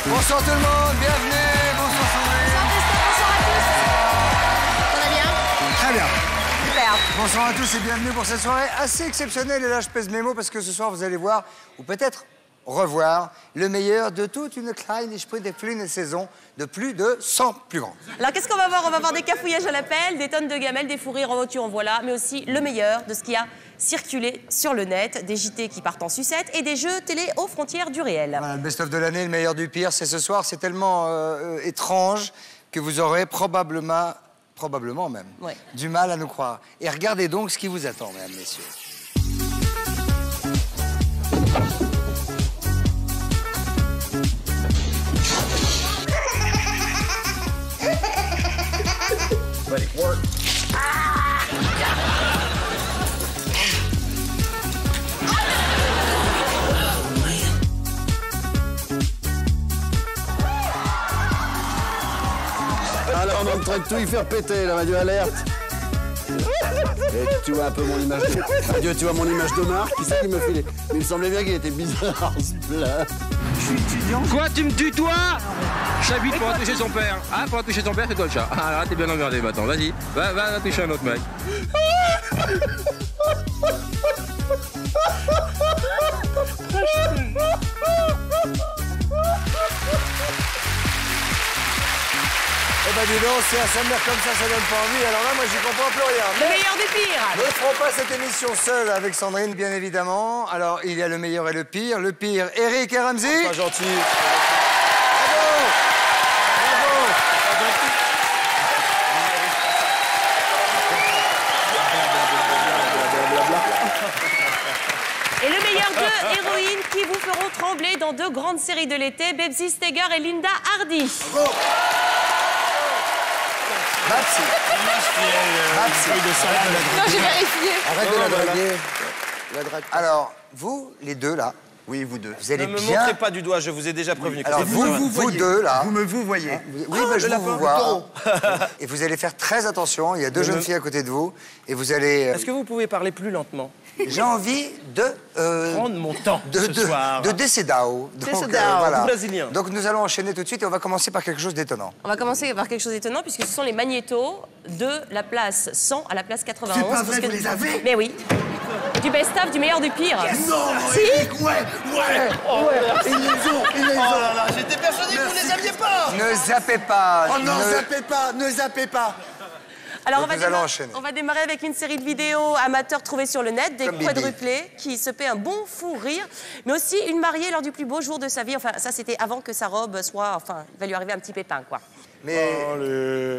Bonsoir tout le monde, bienvenue, bonsoir Sandrine. Bonsoir Christophe, bonsoir à tous. Ça va bien? Très bien. Super. Bonsoir à tous et bienvenue pour cette soirée assez exceptionnelle. Et là, je pèse mes mots parce que ce soir, vous allez voir, ou peut-être revoir, le meilleur de toute une kleine Sprint saison de plus de 100 plus grands. Alors qu'est-ce qu'on va voir? On va voir des cafouillages à la pelle, des tonnes de gamelles, des fous rires en voiture, en voilà, mais aussi le meilleur de ce qui a circulé sur le net, des JT qui partent en sucette et des jeux télé aux frontières du réel. Voilà, le best-of de l'année, le meilleur du pire, c'est ce soir. C'est tellement étrange que vous aurez probablement même, ouais, du mal à nous croire. Et regardez donc ce qui vous attend, mesdames, messieurs. Let it work. Alors on est en train de tout y faire péter, là, Radio Alerte. Et tu vois un peu mon image de... Adieu, tu vois mon image de marque, qui c'est qui me filait? Mais il me semblait bien qu'il était bizarre, ce plat. Je suis étudiant. Quoi, tu me tutoies? J'habite pour toucher son père. Ah, pour toucher ton père, c'est toi le chat. Ah, là, t'es bien emmerdé maintenant. Vas-y, va toucher un autre mec. Eh ben dis donc, c'est à sa mère comme ça donne pas envie. Alors là, moi, j'y comprends plus rien. Le meilleur du pire. Ne ferons pas cette émission seule avec Sandrine, bien évidemment. Alors, il y a le meilleur et le pire. Le pire, Eric et Ramzy. Pas gentil. Bravo. Bravo. Et le meilleur deux héroïnes qui vous feront trembler dans deux grandes séries de l'été, Babsy Steger et Linda Hardy. Bravo. Babsy. Non, j'ai vérifié. Arrête de la draguer. Alors, vous, les deux, là, Oui, vous deux. vous allez Ne me bien... montrez pas du doigt, je vous ai déjà prévenu. Alors, vous deux, là... Vous me vous voyez. Oui, mais je vous vois. Et vous allez faire très ce Il y a deux jeunes filles à côté de vous. Et vous allez... Est-ce que vous pouvez parler plus lentement? J'ai envie de... Prendre mon temps ce soir. de Desedao. Donc, Desedao, brésilien. Donc nous allons enchaîner tout de suite et on va commencer par quelque chose d'étonnant. On va commencer par quelque chose d'étonnant puisque ce sont les magnétos de la place 100 à la place 91. C'est pas vrai, vous les avez? Mais oui. Du best-of, du meilleur du pire. Non, si. Eric, ouais, ils les ont, Oh là là, j'étais persuadé que vous ne les aviez pas. Ne zappez pas. Oh non, ne zappez pas. Alors Donc nous allons enchaîner. on va démarrer avec une série de vidéos amateurs trouvées sur le net, des Comme Bibi. quadruplés qui se paient un bon fou rire, mais aussi une mariée lors du plus beau jour de sa vie. Enfin, ça c'était avant que sa robe soit... Enfin, il va lui arriver un petit pépin, quoi. Mais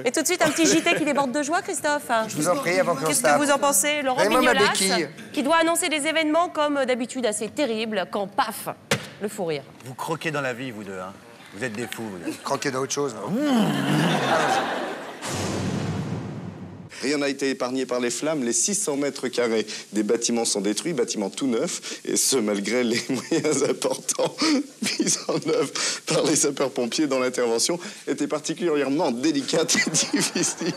Et tout de suite, un petit JT qui déborde de joie, Christophe. je vous en prie, avant qu'on Qu'est-ce starte. que vous en pensez? Laurent Donnez-moi ma Mignolas, béquille. qui doit annoncer des événements comme d'habitude assez terribles, quand paf, le fou rire. Vous croquez dans la vie, vous deux. Hein. Vous êtes des fous. Vous êtes. Croquez dans autre chose. Rien n'a été épargné par les flammes. Les 600 mètres carrés des bâtiments sont détruits, bâtiments tout neufs, et ce, malgré les moyens importants mis en œuvre par les sapeurs-pompiers dont l'intervention était particulièrement délicate et difficile,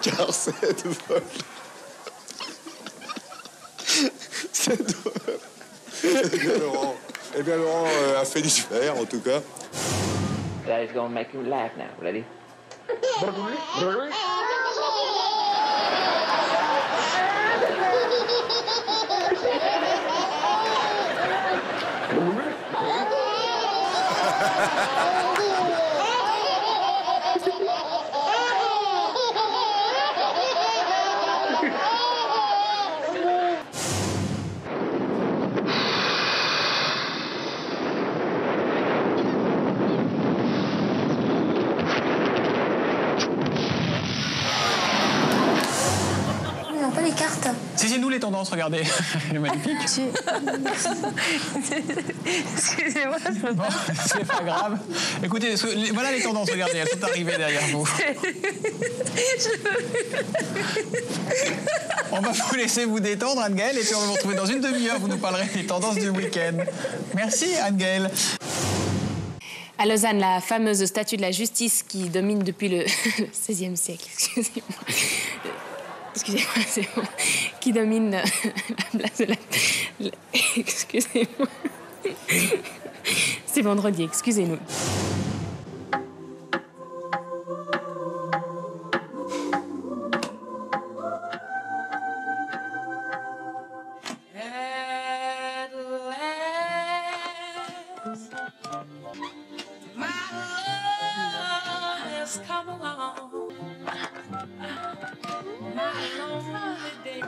car cette vol... Eh bien, Laurent a fait l'hiver, en tout cas. That is gonna make you laugh now. Ready? Ils n'ont pas les cartes. C'est nous les tendances, regardez. Il est magnifique. Excusez-moi, je peux Bon, c'est pas grave. Écoutez, voilà les tendances, regardez, elles sont arrivées derrière vous. On va vous laisser vous détendre, Anne-Gaëlle, et puis on va vous retrouver dans une demi-heure. Vous nous parlerez des tendances du week-end. Merci, Anne-Gaëlle. À Lausanne, la fameuse statue de la justice qui domine depuis le XVIe siècle, excusez-moi, c'est bon, qui domine la place de excusez-moi. C'est vendredi, excusez-nous. My love has come along. My lonely day.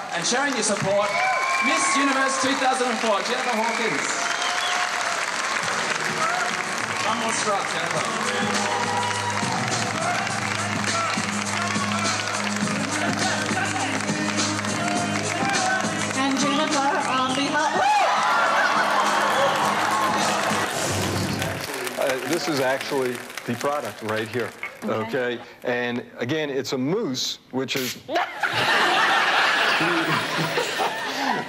And showing your support, Miss Universe 2004, Jennifer Hawkins. One more strut, Jennifer. And Jennifer on behalf. This is actually the product right here, okay? And again, it's a mousse, which is...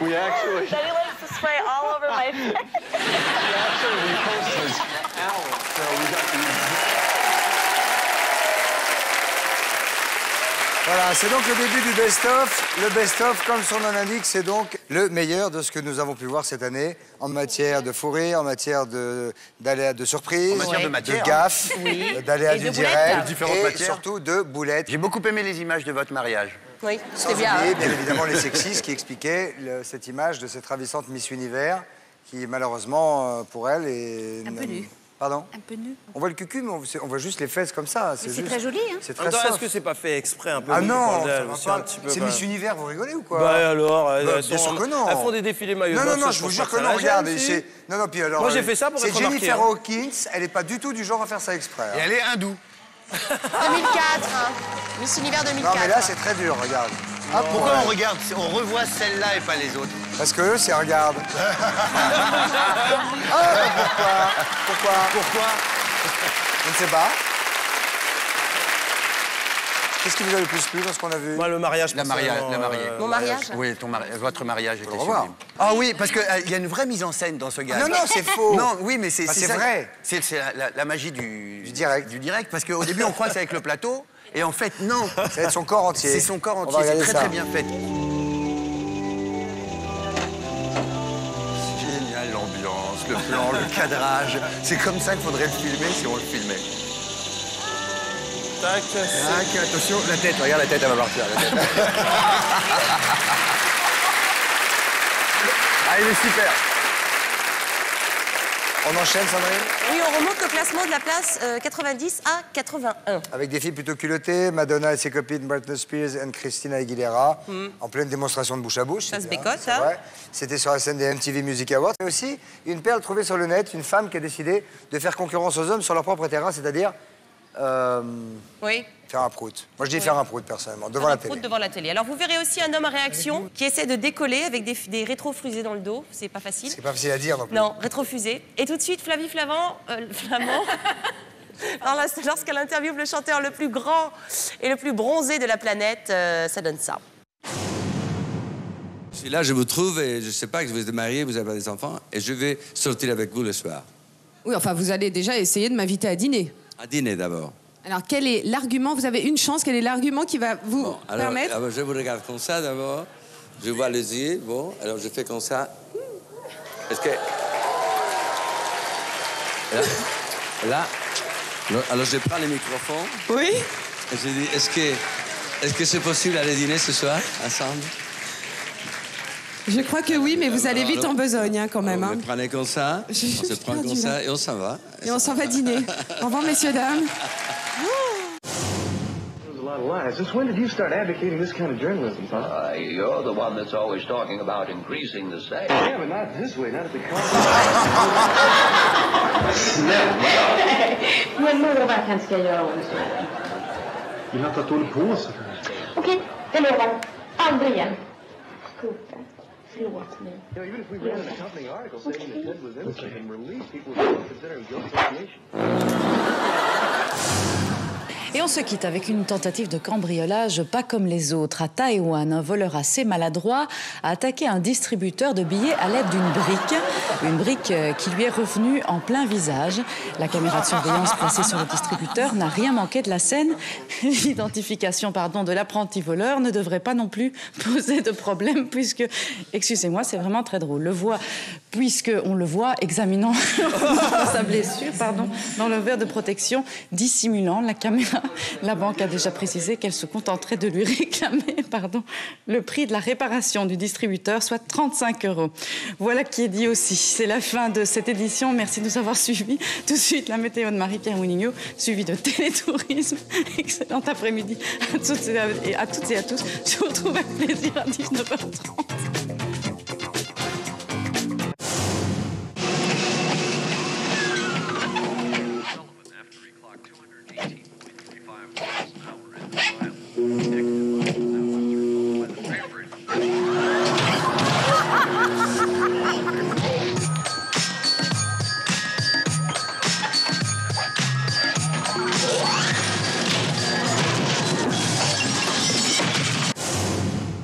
we actually... Daddy likes to spray all over my face. Actually, we posted this hour, so we got these... Voilà, c'est donc le début du best-of. Le best-of, comme son nom l'indique, c'est donc le meilleur de ce que nous avons pu voir cette année en matière de fou rire, en matière d'aléas de surprise, en matière de matière, gaffe, d'aléas du direct, de différentes et matières. surtout de boulettes. J'ai beaucoup aimé les images de votre mariage. Oui, Sans c'était bien. oublier, bien évidemment, les sexistes qui expliquaient cette image de cette ravissante Miss Univers qui, malheureusement, pour elle, est... Un peu nue. Pardon? Un peu nu. On voit le cucu, mais on voit juste les fesses comme ça. C'est très joli, hein? C'est très Attends, soft. est-ce que c'est pas fait exprès un peu? Ah non, C'est c'est Miss Univers, vous rigolez ou quoi? Bah alors, Bien sûr que non. Elles font des défilés maillot Non, de non, bain, non, ça, je vous pense jure pas que ça non, la regarde. gêne, si. Non, non, puis alors... Moi, j'ai fait ça pour être C'est Jennifer remarqué, Hawkins, elle n'est pas du tout du genre à faire ça exprès. Et elle est hindoue. 2004, hein. Miss Univers 2004. Non, mais là, c'est très dur, regarde. Ah, pourquoi on regarde, on revoit celle-là et pas les autres? Parce que eux, c'est regarde. Pourquoi? Je ne sais pas. Qu'est-ce qui vous a le plus plu dans ce qu'on a vu? Moi, le mariage. La mariée. Mon mariage? Oui, votre mariage était revoir. sublime. Ah oui, parce qu'il y a une vraie mise en scène dans ce gars. Non, non, c'est faux. Non, oui, mais c'est Bah, c'est ça. vrai. C'est la magie du direct. Du direct, parce qu'au début, on croit que c'est avec le plateau, et en fait, non. C'est son corps entier. C'est son corps On va entier, c'est regarder très ça. très bien fait. Génial l'ambiance, le plan, le cadrage. C'est comme ça qu'il faudrait le filmer si on le filmait. Tac, attention, la tête, regarde la tête, elle va partir. La tête. Ah, il est super. On enchaîne, Sandrine? Oui, on remonte le classement de la place 90 à 81. Avec des filles plutôt culottées, Madonna et ses copines Britney Spears et Christina Aguilera, en pleine démonstration de bouche à bouche. Ça se bien, bécote, c'est ça. vrai. C'était sur la scène des MTV Music Awards. Et aussi, une perle trouvée sur le net, une femme qui a décidé de faire concurrence aux hommes sur leur propre terrain, c'est-à-dire Oui. faire un prout. Moi, je dis faire un prout, personnellement, devant Un la prout télé. devant la télé. Alors, vous verrez aussi un homme à réaction qui essaie de décoller avec des rétrofusées dans le dos. C'est pas facile. C'est pas facile à dire non plus. Non, rétrofusée. Et tout de suite, Flavie Flamand, alors, lorsqu'elle interviewe le chanteur le plus grand et le plus bronzé de la planète, ça donne ça. Et là, je vous trouve et je ne sais pas que vous êtes marié, vous avez des enfants, et je vais sortir avec vous le soir. Oui, enfin, vous allez déjà essayer de m'inviter à dîner. À dîner d'abord. Alors, quel est l'argument? Vous avez une chance. Quel est l'argument qui va vous permettre? Alors, je vous regarde comme ça d'abord. Je vois les yeux. Bon, alors je fais comme ça. Est-ce que... Là. Alors, je prends le microphone. Oui. Et je dis, est-ce que c'est possible d'aller dîner ce soir, ensemble? Je crois que oui, mais vous allez vite en besogne, hein, quand même. Vous me prenez comme ça, on se prend comme ça et on s'en va. Et on s'en va dîner. Au revoir, messieurs, dames. A lot of lies. Since when did you start advocating this kind of journalism, huh? You're the one that's always talking about increasing the stakes. Yeah, but not this way, not at the cost. Men lova att han ska göra om så här. Men att håller på så här. Okej, jag lovar. Aldrig igen. Cooper, förlåt mig. You know, even if we ran an accompanying article saying that Ted was innocent and released, people would still consider him guilty of assassination. Et on on se quitte avec une tentative de cambriolage pas comme les autres. À Taïwan, un voleur assez maladroit a attaqué un distributeur de billets à l'aide d'une brique. Une brique qui lui est revenue en plein visage. La caméra de surveillance placée sur le distributeur n'a rien manqué de la scène. L'identification de l'apprenti voleur ne devrait pas non plus poser de problème puisque, excusez-moi, c'est vraiment très drôle. Puisqu'on le voit examinant sa blessure, dans le verre de protection, dissimulant la caméra. La banque a déjà précisé qu'elle se contenterait de lui réclamer, le prix de la réparation du distributeur, soit 35 €. Voilà qui est dit aussi. C'est la fin de cette édition. Merci de nous avoir suivis. Tout de suite, la météo de Marie-Pierre Mounigno, suivie de Télétourisme. Excellent après-midi à toutes et à tous. Je vous retrouve avec plaisir à 19h30.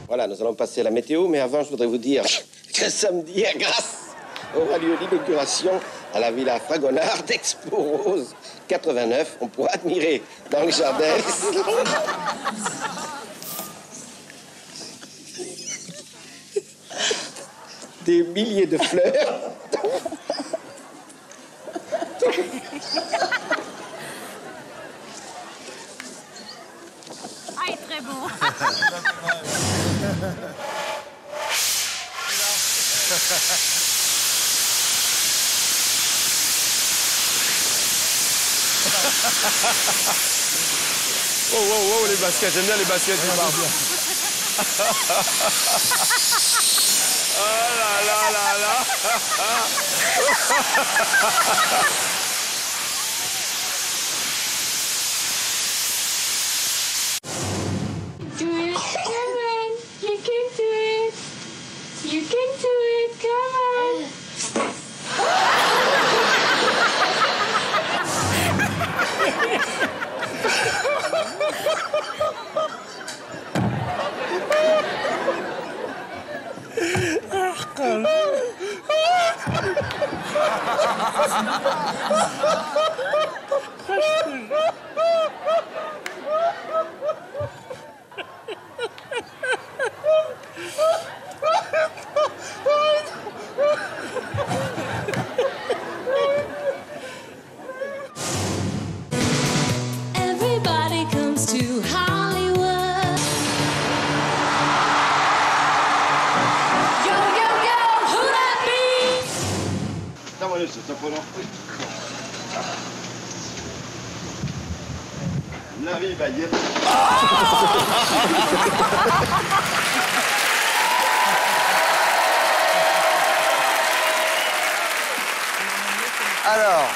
Voilà, nous allons passer à la météo, mais avant, je voudrais vous dire que samedi, à Grasse, aura lieu l'inauguration à la Villa Fragonard d'Expo Rose 89. On pourra admirer dans le jardin des milliers de fleurs. Ah, il est très beau. Oh, wow, wow, les baskets, j'aime bien les baskets du bar. Oh là là là là. Do it, come on. You can do it. You can do it, come on. Everybody comes to Hollywood. Yo, yo, yo, who that be? Dawaj jeszcze, to polo. Nawij bagiet. Alors.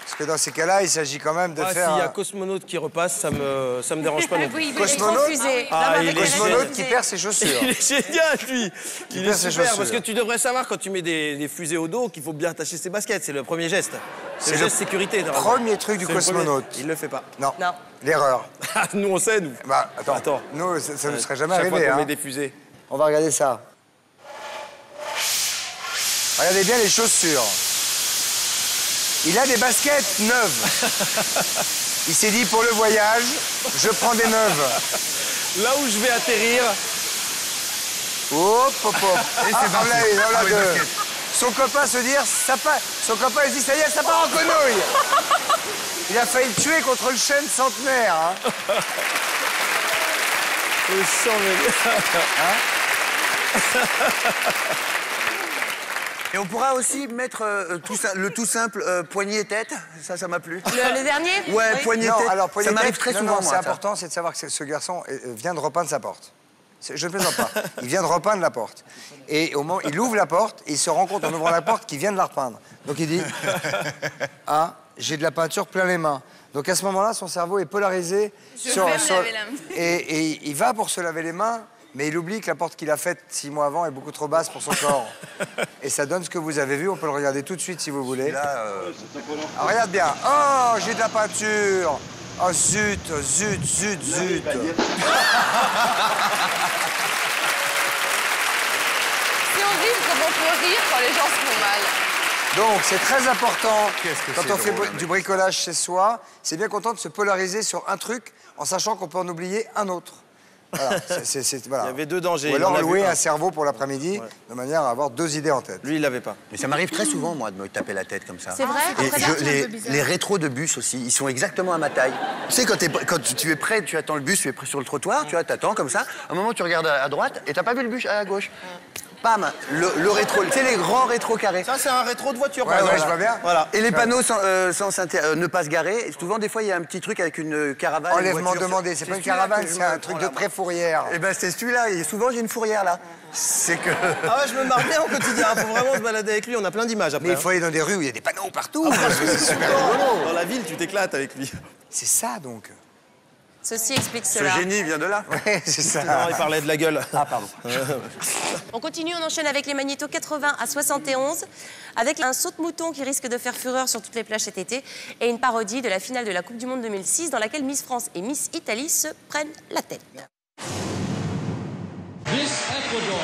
Parce que dans ces cas-là, il s'agit quand même de faire... S'il y a Cosmonaute qui repasse, ça me dérange pas non plus. Oui, Cosmonaute, il est Cosmonaute qui perd ses chaussures. Il est génial, lui. Il est perd ses super, chaussures. parce que tu devrais savoir quand tu mets des fusées au dos qu'il faut bien attacher ses baskets. C'est le premier geste. C'est le geste sécurité. Premier truc du cosmonaute. Il le fait pas. Non. L'erreur. Nous, on sait, nous. Bah, attends. Nous, ça ne serait jamais Chaque arrivé. fois qu'on met des fusées. On va regarder ça. Regardez bien les chaussures. Il a des baskets neuves. Il s'est dit, pour le voyage, je prends des neuves. Là où je vais atterrir... Hop, hop, hop. Et c'est parti. Voilà Les deux. baskets. Son copain se dit, son copain il se dit, ça y est, ça part en conouille. Il a failli le tuer contre le chêne centenaire. Hein. Le sang, Et on pourra aussi mettre le tout simple poignet-tête. Ça m'a plu. Le dernier? Ouais, Oui. poignet-tête. Alors, ça m'arrive très souvent, c'est moi, ça. important, c'est de savoir que ce garçon vient de repeindre sa porte. Je ne plaisante pas. Il vient de repeindre la porte. Et au moment, il ouvre la porte et il se rend compte en ouvrant la porte qu'il vient de la repeindre. Donc il dit, ah, j'ai de la peinture plein les mains. Donc à ce moment-là, son cerveau est polarisé Je vais me laver la main. et il va pour se laver les mains mais il oublie que la porte qu'il a faite 6 mois avant est beaucoup trop basse pour son corps. Et ça donne ce que vous avez vu, on peut le regarder tout de suite si vous voulez. Là, Ah, regarde bien. Oh, j'ai de la peinture. Oh, zut, zut, zut, zut. Si on rit, comment on peut rire quand les gens se font mal? Donc, c'est très important, que quand c'est on fait drôle, du bricolage chez soi, c'est bien content de se polariser sur un truc en sachant qu'on peut en oublier un autre. Voilà, voilà. Il y avait 2 dangers. Ou alors On a louer vu un cerveau pour l'après-midi, de manière à avoir 2 idées en tête. Lui, il l'avait pas. Mais ça m'arrive très souvent, moi, de me taper la tête comme ça. C'est vrai? Et Après, c'est un peu bizarre. les rétros de bus aussi, ils sont exactement à ma taille. Tu sais, quand tu es prêt, tu attends le bus, tu es prêt sur le trottoir, tu vois, t'attends comme ça. À un moment, tu regardes à droite et t'as pas vu le bus à gauche. Bam, le rétro, tu sais, les grands rétros carrés. Ça, c'est un rétro de voiture. Ouais, ouais, je vois bien. Voilà. Et les panneaux ne pas se garer. Et souvent, des fois, il y a un petit truc avec une caravane. Enlèvement demandé, c'est pas une caravane, c'est un truc de pré-fourrière. Eh ben, c'est celui-là. Et souvent, j'ai une fourrière là. C'est que. Ah ouais, je me marre bien au quotidien. Faut vraiment se balader avec lui. On a plein d'images après. Mais il faut aller dans des rues où il y a des panneaux partout. C'est super rigolo. Dans la ville, tu t'éclates avec lui. C'est ça, donc. Ceci explique Ce cela. génie vient de là. Ouais, c'est ça. Non, il parlait de la gueule. Ah, pardon. On continue, on enchaîne avec les magnétos 80 à 71, avec un saute-mouton qui risque de faire fureur sur toutes les plages cet été, et une parodie de la finale de la Coupe du Monde 2006, dans laquelle Miss France et Miss Italie se prennent la tête. Miss Ecuador.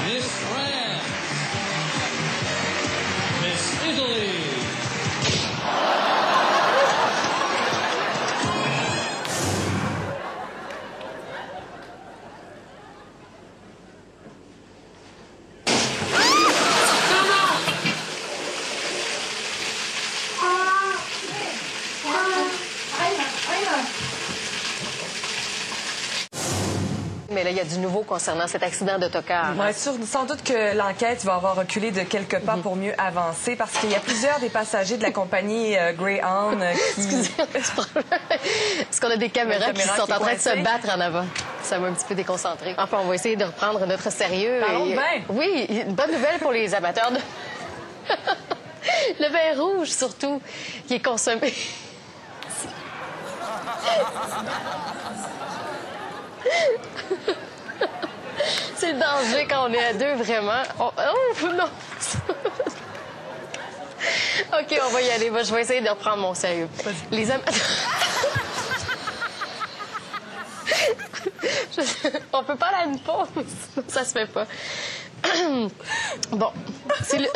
Miss France. Miss Italy. Mais là, il y a du nouveau concernant cet accident d'autocar. Oui, sans doute que l'enquête va avoir reculé de quelques pas pour mieux avancer, parce qu'il y a plusieurs des passagers de la compagnie Greyhound qui... Est-ce qu'on a des caméras qui sont en train de se battre en avant? Ça m'a un petit peu déconcentré. Enfin, on va essayer de reprendre notre sérieux. Parlons de vin. Oui, une bonne nouvelle pour les amateurs de... Le vin rouge, surtout, qui est consommé. C'est le danger quand on est à 2, vraiment. Oh non! OK, on va y aller. Je vais essayer de reprendre mon sérieux. Les amateurs... On peut pas aller à une pause, sinon ça se fait pas. Bon, c'est le...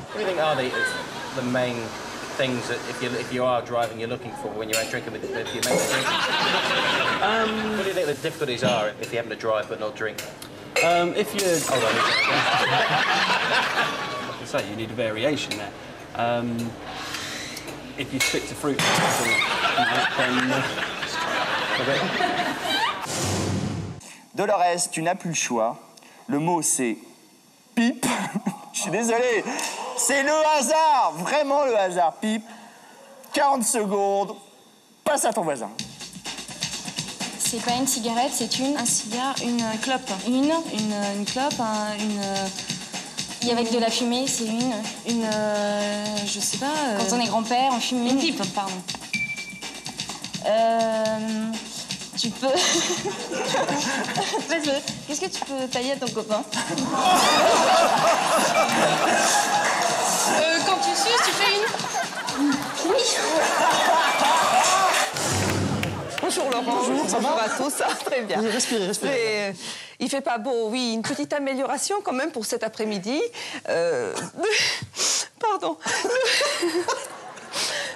What do you think are the main things that if you are driving you're looking for when you're out drinking with your mates? What do you think the difficulties are if you happen to drive but not drink? If you hold on, like I say, you need a variation there. If you stick to fruit, then. Dolores, tu n'as plus le choix. Le mot c'est pipe. Je suis désolé. C'est le hasard, vraiment le hasard. Pipe. 40 secondes. Passe à ton voisin. C'est pas une cigarette, c'est un cigare, une clope. Une clope, Et avec de la fumée, c'est je sais pas... Quand on est grand-père, on fume une pipe, pardon. Tu peux... Qu'est-ce que tu peux tailler à ton copain? Quand tu suces, tu fais une... Oui. Bonjour Laurent. Bonjour, bonjour à tous. Ah, très bien. Respirez. Il fait pas beau, oui. Une petite amélioration quand même pour cet après-midi. Pardon.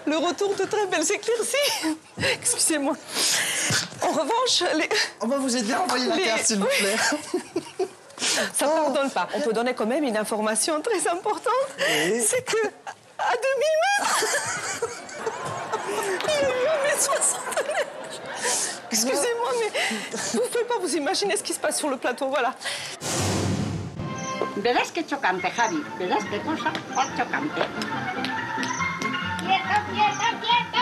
Le retour de très belles éclaircies. Excusez-moi. En revanche, On va vous aider à envoyer la carte, s'il vous plaît. Ça ne pardonne pas. On peut donner quand même une information très importante. Oui. C'est que à 2000 mètres, il y a eu 1,60 m. Excusez-moi, mais vous ne pouvez pas vous imaginer ce qui se passe sur le plateau. Voilà. Verás que chocante, Javi. Verás qué cosa chocante. ¡Quieto, quieto, quieto!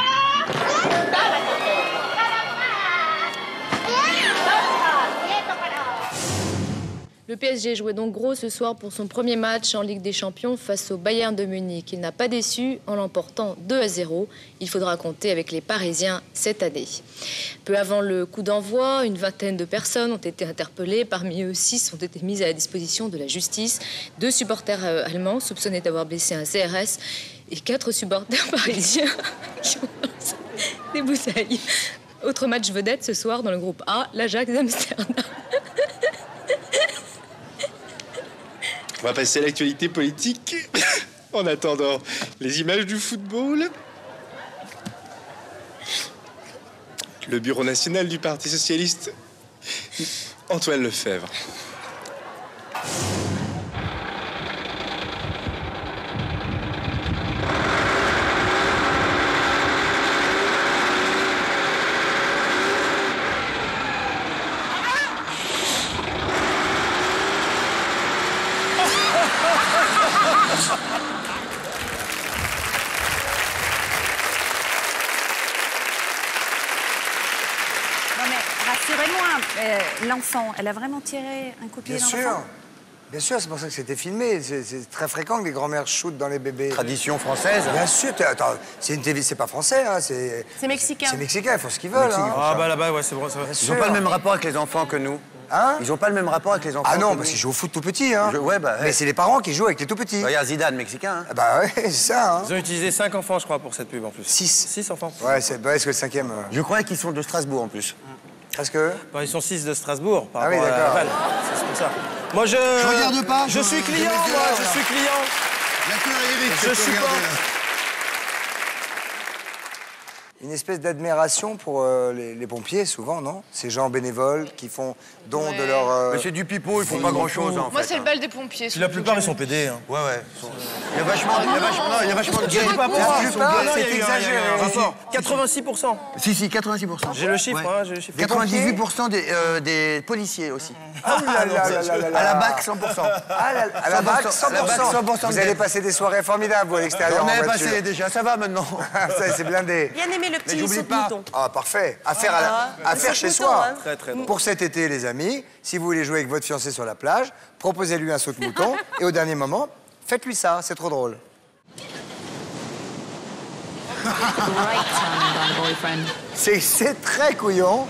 Le PSG jouait donc gros ce soir pour son premier match en Ligue des Champions face au Bayern de Munich. Il n'a pas déçu en l'emportant 2-0. Il faudra compter avec les Parisiens cette année. Peu avant le coup d'envoi, une vingtaine de personnes ont été interpellées. Parmi eux, 6 ont été mises à la disposition de la justice. 2 supporters allemands soupçonnés d'avoir blessé un CRS et 4 supporters parisiens qui ont lancé des bouteilles. Autre match vedette ce soir dans le groupe A, l'Ajax d'Amsterdam. On va passer à l'actualité politique. En attendant les images du football. Le bureau national du Parti socialiste, Antoine Lefebvre. L'enfant, elle a vraiment tiré un coup de pied dans l'enfant ? Bien sûr, c'est pour ça que c'était filmé. C'est très fréquent que les grands-mères shootent dans les bébés. Tradition française. Bien sûr. Attends, c'est une TV, c'est pas français, hein, c'est mexicain. C'est mexicain, ils font ce qu'ils veulent. Hein. Ah bah là-bas, ouais, c'est bon. Ils n'ont pas le même rapport avec les enfants que nous. Hein? Ils n'ont pas le même rapport avec les enfants. Ah non, parce qu'ils jouent au foot tout petit, hein. Mais c'est les parents qui jouent avec les tout petits. Regarde Zidane, mexicain. Hein. Ah bah ouais, c'est ça. Hein. Ils ont utilisé 5 enfants, je crois, pour cette pub en plus. 6 enfants. Ouais, est-ce que le 5e. Je crois qu'ils sont de Strasbourg en plus. Parce que bah, ils sont 6 de Strasbourg par rapport à Laval. C'est pour ça. Moi, je regarde pas. Je suis client, moi, je suis client. Il y a que Eric je supporte. Une espèce d'admiration pour les pompiers, souvent, non? Ces gens bénévoles qui font don de leur... Mais c'est du pipeau, ils font pas grand-chose, en fait. Moi, c'est le bal des pompiers. La plupart, ils sont pédés. Hein. Ouais. Il y a vachement de... Je dis pas pour moi, c'est exagéré. 86%. Si, 86%. J'ai le chiffre, hein, j'ai le chiffre. 98% des policiers aussi. Ah là là. À la BAC, 100%. À la BAC, 100%. Vous allez passer des soirées formidables, vous, à l'extérieur. On est passé déjà, ça va maintenant. C'est blindé. Bien aimé le petit saute-mouton. Ah, parfait. À faire chez soi. Hein. Très bon. Pour cet été, les amis, si vous voulez jouer avec votre fiancé sur la plage, proposez-lui un saute-mouton et au dernier moment, faites-lui ça. C'est trop drôle. C'est très couillon.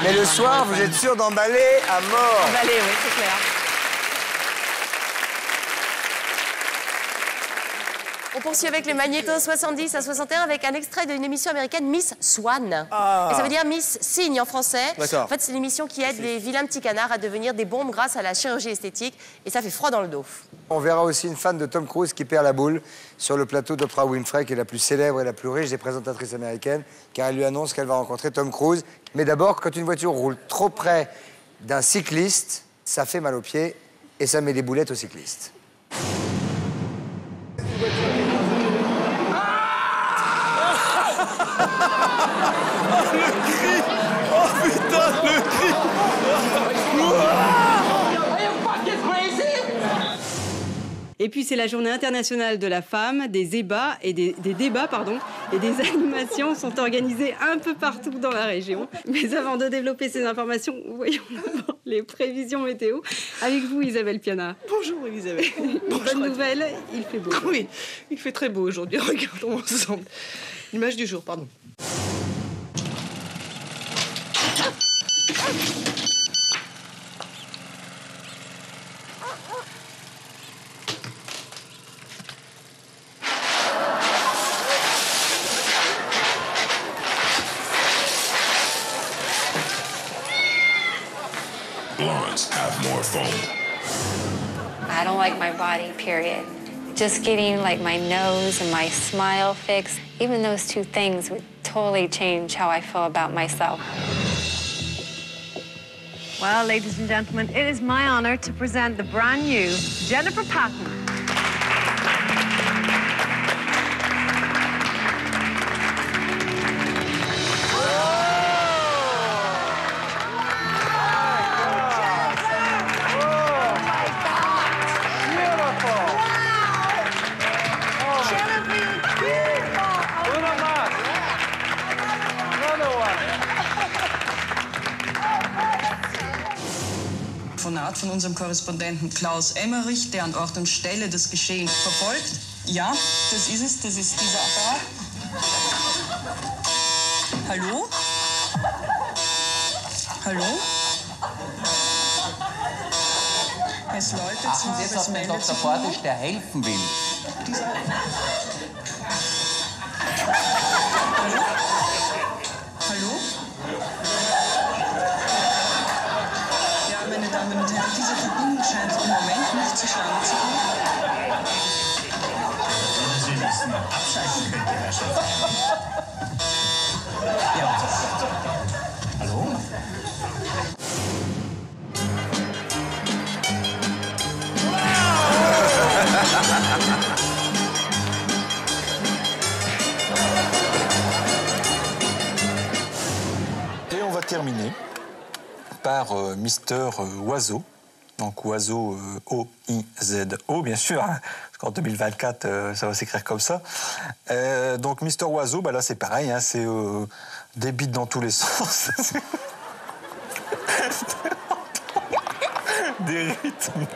Mais le soir, vous êtes sûr d'emballer à mort. Emballer, oui, c'est clair. On poursuit avec les magnétos 70 à 61 avec un extrait d'une émission américaine Miss Swan. Ah. Et ça veut dire Miss Cygne en français. En fait, c'est l'émission qui aide les vilains petits canards à devenir des bombes grâce à la chirurgie esthétique. Et ça fait froid dans le dos. On verra aussi une fan de Tom Cruise qui perd la boule sur le plateau d'Oprah Winfrey, qui est la plus célèbre et la plus riche des présentatrices américaines, car elle lui annonce qu'elle va rencontrer Tom Cruise. Mais d'abord, quand une voiture roule trop près d'un cycliste, ça fait mal aux pieds et ça met des boulettes aux cyclistes. Le cri! Oh putain, le cri! Et puis c'est la journée internationale de la femme, des débats et des débats et des animations sont organisées un peu partout dans la région. Mais avant de développer ces informations, voyons d'abord les prévisions météo. Avec vous, Isabelle Piana. Bonjour, Elisabeth. Bonne nouvelle, il fait beau. Oui, il fait très beau aujourd'hui. Regardons ensemble. L'image du jour, pardon. Blondes have more foam. I don't like my body, period. Just getting like my nose and my smile fixed, even those two things would totally change how I feel about myself. Well, ladies and gentlemen, it is my honor to present the brand new Jennifer Patton. Telefonat von unserem Korrespondenten Klaus Emmerich, der an Ort und Stelle das Geschehen verfolgt. Ja, das ist es, das ist dieser Apparat. Hallo? Hallo? Es läutet zu, es meldet sich sofort, der helfen will. Hallo? Ja, meine Damen und Herren, diese Verbindung scheint im Moment nicht zustande zu kommen. Wenn Sie das mal abschalten könnte, Herr Chef. Ja. Hallo? Et on va terminer par Mister Oiseau. Donc Oiseau, O-I-Z-O, bien sûr, hein, parce qu'en 2024, ça va s'écrire comme ça. Donc Mister Oiseau, bah là c'est pareil, hein, c'est des bites dans tous les sens. Des rythmes.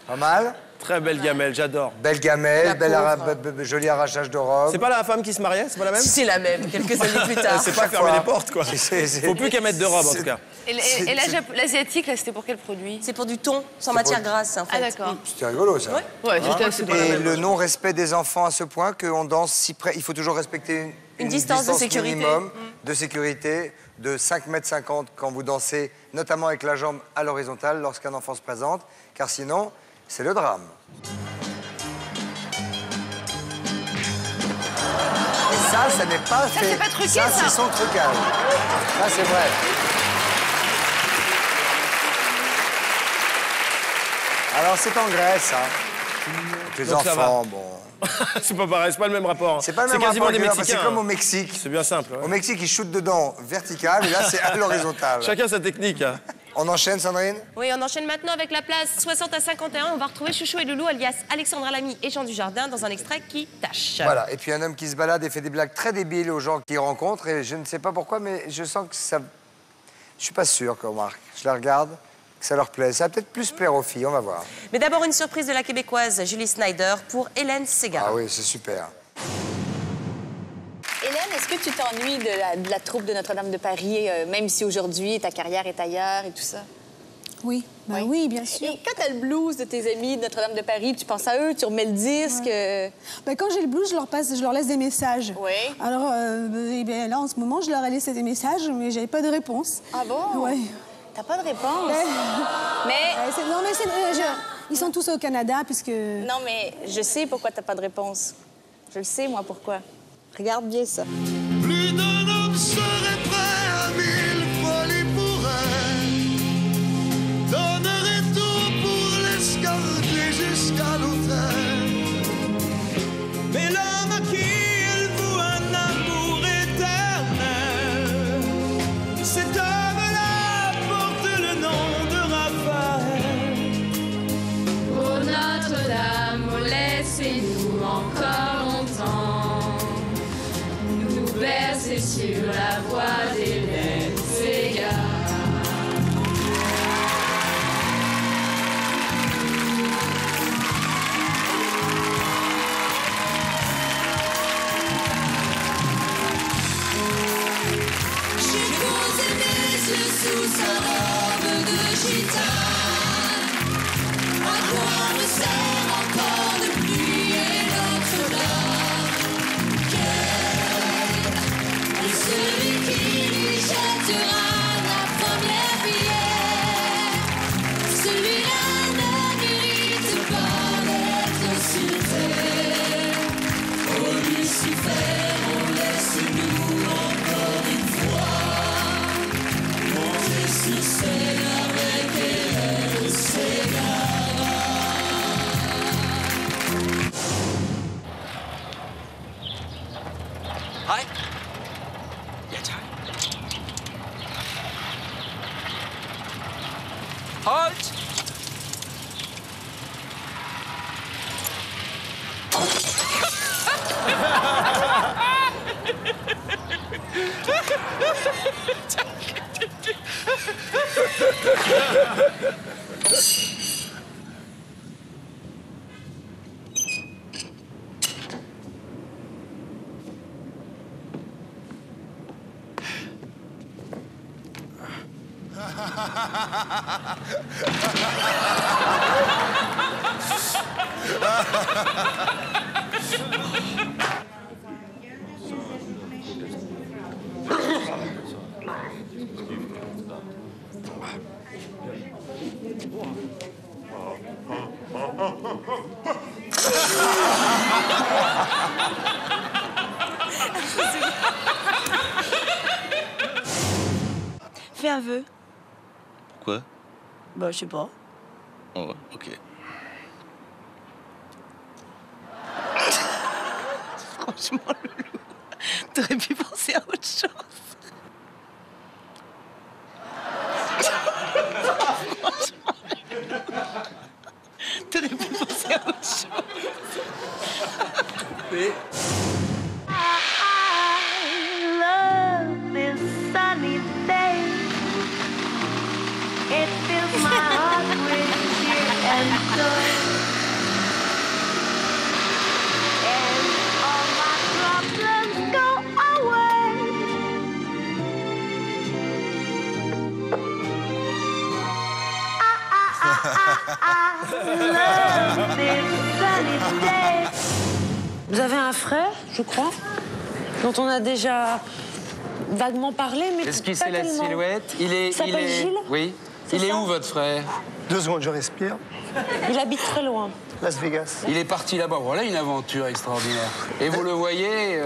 Pas mal. Très belle gamelle, j'adore. Belle gamelle, joli arrachage de robe. C'est pas la femme qui se mariait? C'est pas la même? C'est la même, quelques années plus tard. C'est pas fermer les portes, quoi. Faut plus qu'elle mette de robe, en tout cas. Et l'asiatique, là, c'était pour quel produit? C'est pour du thon, sans matière grasse, en fait. Ah, d'accord. C'était rigolo, ça. Ouais, c'était assez pas la Et même. le non-respect des enfants à ce point qu'on danse si près. Il faut toujours respecter une distance de sécurité. minimum de sécurité de 5,50 m quand vous dansez, notamment avec la jambe à l'horizontale lorsqu'un enfant se présente, car sinon, c'est le drame. Et ça n'est pas fait. c'est pas truqué, ça. C'est son trucage. Ça, c'est vrai. Alors, c'est en Grèce, hein. Les Donc, ça va. enfants, bon... C'est pas pareil, c'est pas le même rapport. C'est pas le même quasiment rapport, des Mexicains. c'est comme au Mexique. C'est bien simple. Ouais. Au Mexique, ils shootent dedans vertical, et là, c'est à l'horizontale. Chacun sa technique. Hein. On enchaîne, Sandrine? Oui, on enchaîne maintenant avec la place 60 à 51. On va retrouver Chouchou et Loulou, alias Alexandra Lamy et Jean Dujardin, dans un extrait qui tâche. Voilà, et puis un homme qui se balade et fait des blagues très débiles aux gens qu'il rencontre, et je ne sais pas pourquoi, mais je sens que ça... Je suis pas sûr qu'on marque. Je la regarde, que ça leur plaît. Ça va peut-être plus plaire aux filles, on va voir. Mais d'abord, une surprise de la Québécoise Julie Snyder pour Hélène Ségara. Ah oui, c'est super. Hélène, est-ce que tu t'ennuies de la troupe de Notre-Dame de Paris, même si aujourd'hui ta carrière est ailleurs et tout ça? Oui, oui, bien sûr. Et quand t'as le blues de tes amis de Notre-Dame de Paris, tu penses à eux, tu remets le disque... Quand j'ai le blues, je leur laisse des messages. Oui. Alors, là, en ce moment, je leur ai laissé des messages, mais j'avais pas de réponse. Ah bon? Oui. T'as pas de réponse? Ils sont tous au Canada, puisque... Non, mais je sais pourquoi t'as pas de réponse. Je le sais, moi, pourquoi. Regarde bien ça. Plus d'un homme serait prêt à 1000 folies pour elle. Donnerait tout pour l'escorter jusqu'à l'autel. Mais l'homme à qui elle voue un amour éternel, cet homme-là porte le nom de Raphaël. Oh Notre-Dame, laissez-nous encore longtemps. Nous Halt! Fais un vœu. Pourquoi? Bah, je sais pas. Oh, ok. Franchement, Loulou, t'aurais pu penser à autre chose. Franchement, Loulou, t'aurais pu penser à autre chose. I love this sunny day. It fills my heart with cheer and joy. And all my problems go away. I love this sunny day. Vous avez un frère, je crois, dont on a déjà vaguement parlé, mais Esquissez pas la tellement. silhouette. Il s'appelle Gilles. Oui. C'est Il est ça où, votre frère? 2 secondes, je respire. Il habite très loin. Las Vegas. Il est parti là-bas. Voilà une aventure extraordinaire. Et vous le voyez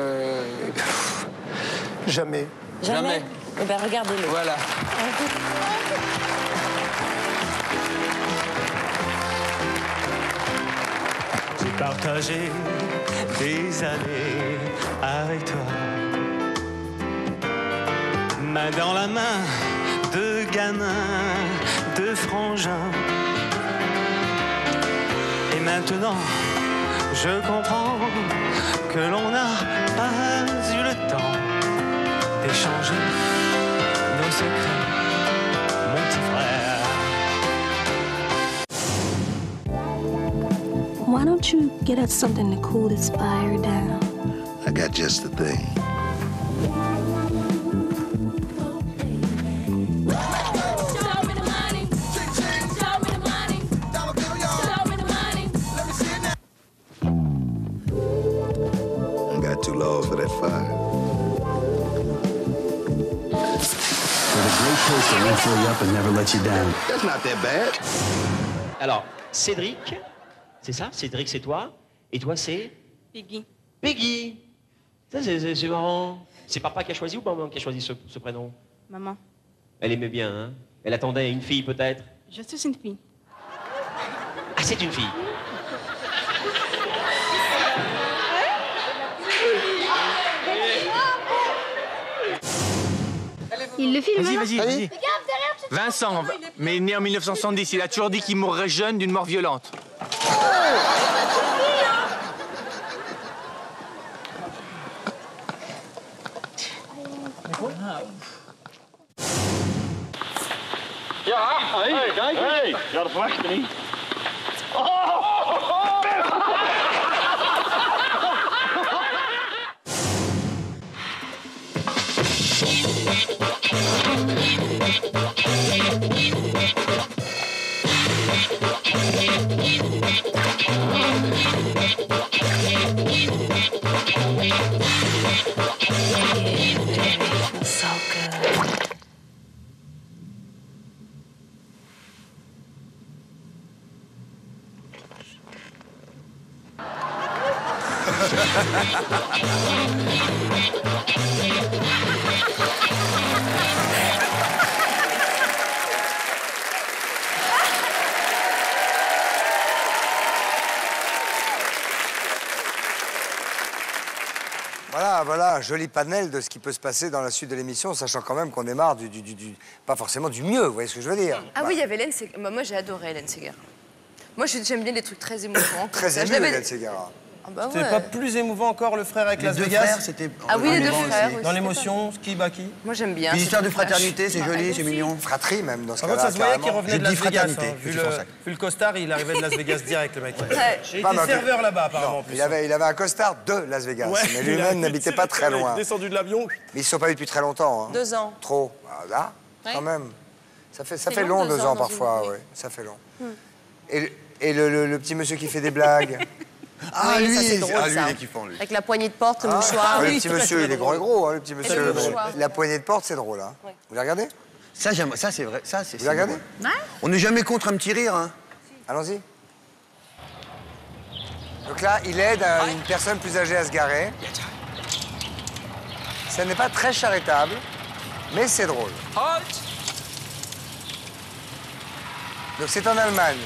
Jamais. Jamais. Eh bien, regardez-le. Voilà. J'ai partagé des années avec toi. Main dans la main, de gamins, de frangins. Et maintenant, je comprends que l'on n'a pas eu le temps d'échanger nos secrets, mon petit frère. Why don't you get us something to cool this fire down? I got just the thing. I got 2 laws for that fire. For the great taste that won't fill you up and never let you down. That's not that bad. Alors, Cédric, c'est ça? Cédric, c'est toi? Et toi, c'est? Peggy. Peggy! Ça, c'est marrant. C'est papa qui a choisi ou maman qui a choisi ce prénom? Maman, Elle aimait bien, hein? Elle attendait une fille, peut-être? je suis une fille. Ah, c'est une fille. Il le filme. Vas-y. Vincent, mais né en 1970, il a toujours dit qu'il mourrait jeune d'une mort violente. Ja, hey, kijk. Hey. Ja, dat verwacht je niet. So good. Voilà, voilà un joli panel de ce qui peut se passer dans la suite de l'émission, sachant quand même qu'on démarre pas forcément du mieux, vous voyez ce que je veux dire. Ah oui, il y avait Hélène Ségara. Moi, j'ai adoré Hélène Ségara. Moi, j'aime bien les trucs très émouvants. Très ému, Hélène Ségara. Ah bah C'était pas plus émouvant encore le frère avec Les Las deux Vegas frères, c'était... Ah oui, les deux frères. Dans l'émotion, qui bat qui? Moi, j'aime bien. Puis l'histoire de fraternité, c'est joli, c'est mignon. Fratrie, même, dans ce Par cas-là. contre, ça se voyait qu'il revenait de Las Vegas. fraternité, Vu le costard, il arrivait de Las Vegas direct, le mec. Il Pas était mal. serveur là-bas, apparemment. en plus. Il avait un costard de Las Vegas, Ouais, mais il lui-même avait n'habitait pas très loin. Il est descendu de l'avion. Mais ils se sont pas vus depuis très longtemps. Hein. 2 ans. Trop. Ah, là, Ouais. quand même. Ça C'est fait long, long, 2 2 ans ans, dans parfois, une vie. oui. Ça fait long. Et le petit monsieur qui fait des blagues. Ah, Oui, lui, ça, c'est drôle, lui, ça. il est kiffant, lui. Avec la poignée de porte, le Ah, mouchoir. le petit monsieur, il est grand et gros, hein, le petit monsieur. le mais mouchoir. la poignée de porte, c'est drôle. Hein. Vous la regardez? Ça, j'aime. Ça, c'est vrai. Ça, c'est. Vous la regardez? On n'est jamais contre un petit rire, hein. Allons-y. Donc là, il aide une personne plus âgée à se garer. Ça n'est pas très charitable, mais c'est drôle. Donc c'est en Allemagne.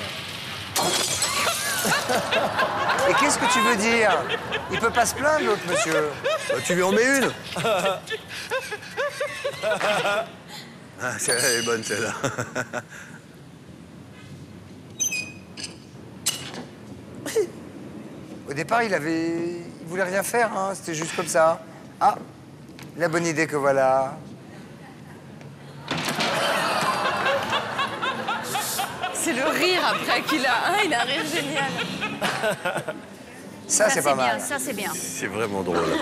Et qu'est-ce que tu veux dire? Il peut pas se plaindre, l'autre monsieur. Bah, tu lui en mets une. Ah, celle-là, elle est bonne, celle-là. Au départ, il voulait rien faire, hein. C'était juste comme ça. Ah, la bonne idée que voilà. C'est le rire après qu'il a. Ah, il a un rire génial. Ça, c'est pas mal. Ça, c'est bien. C'est vraiment drôle.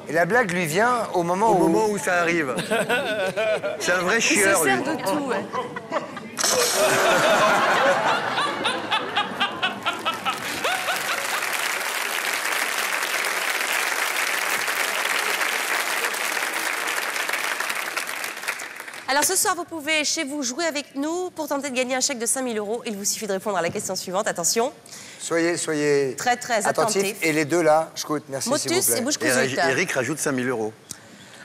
Et la blague lui vient au moment où ça arrive. C'est un vrai Il se chieur, lui. sert de tout, ouais. Alors ce soir, vous pouvez chez vous jouer avec nous pour tenter de gagner un chèque de 5 000 €. Il vous suffit de répondre à la question suivante. Attention. Soyez très attentifs. attentifs. Et les deux là, je coûte, merci s'il vous Motus plaît. et bouche cousue. Eric rajoute 5 000 €.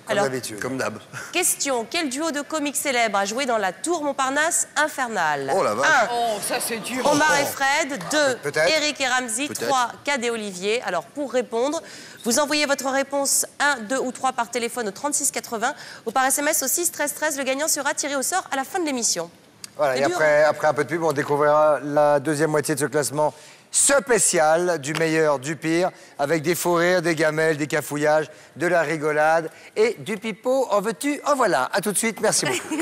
Comme Alors, d'habitude. Comme d'hab. Question. Quel duo de comiques célèbres a joué dans la tour Montparnasse infernale? Oh la vache. 1. Oh, ça, c'est dur. Omar et Fred. 2. Peut-être. Eric et Ramzy. Peut-être. 3. Cad et Olivier. Alors, pour répondre, vous envoyez votre réponse 1, 2 ou 3 par téléphone au 36 80 ou par SMS au 6 13 13. Le gagnant sera tiré au sort à la fin de l'émission. Voilà, C'est et dur, après un peu de pub, on découvrira la deuxième moitié de ce classement spécial du meilleur, du pire, avec des faux rires, des gamelles, des cafouillages, de la rigolade et du pipeau. En veux-tu, en voilà. À tout de suite, merci beaucoup.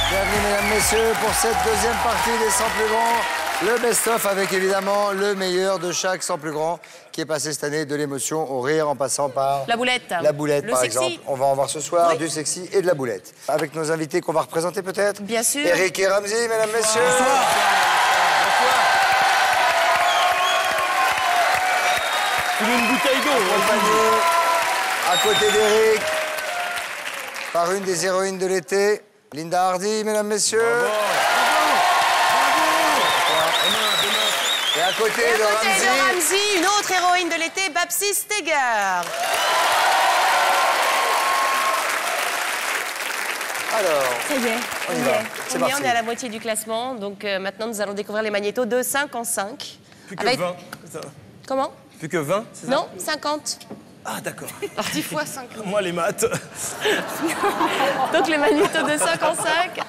Bienvenue, mesdames, messieurs, pour cette deuxième partie des 100 plus grands. Le best-of avec évidemment le meilleur de chaque 100 plus grand qui est passé cette année de l'émotion au rire en passant par... La boulette. La boulette, Le par sexy. exemple. On va en voir ce soir Oui. du sexy et de la boulette. Avec nos invités qu'on va représenter peut-être. Bien sûr. Eric et Ramzy, mesdames, messieurs. Une bouteille d'eau. Accompagnés à côté d'Eric par une des héroïnes de l'été, Linda Hardy, mesdames, messieurs. Et à côté Et de à côté Ramzy, de Ramzy, une autre héroïne de l'été, Babsi Steger. alors, Ça y est, on y va. C'est parti. On est à la moitié du classement, donc maintenant nous allons découvrir les magnétos de 5 en 5. Plus que 20. Ça. Comment? Plus que 20, c'est ça? Non, 50. Ah, d'accord. 10 fois 5. Moi, les maths. Donc les magnétos de 5 en 5,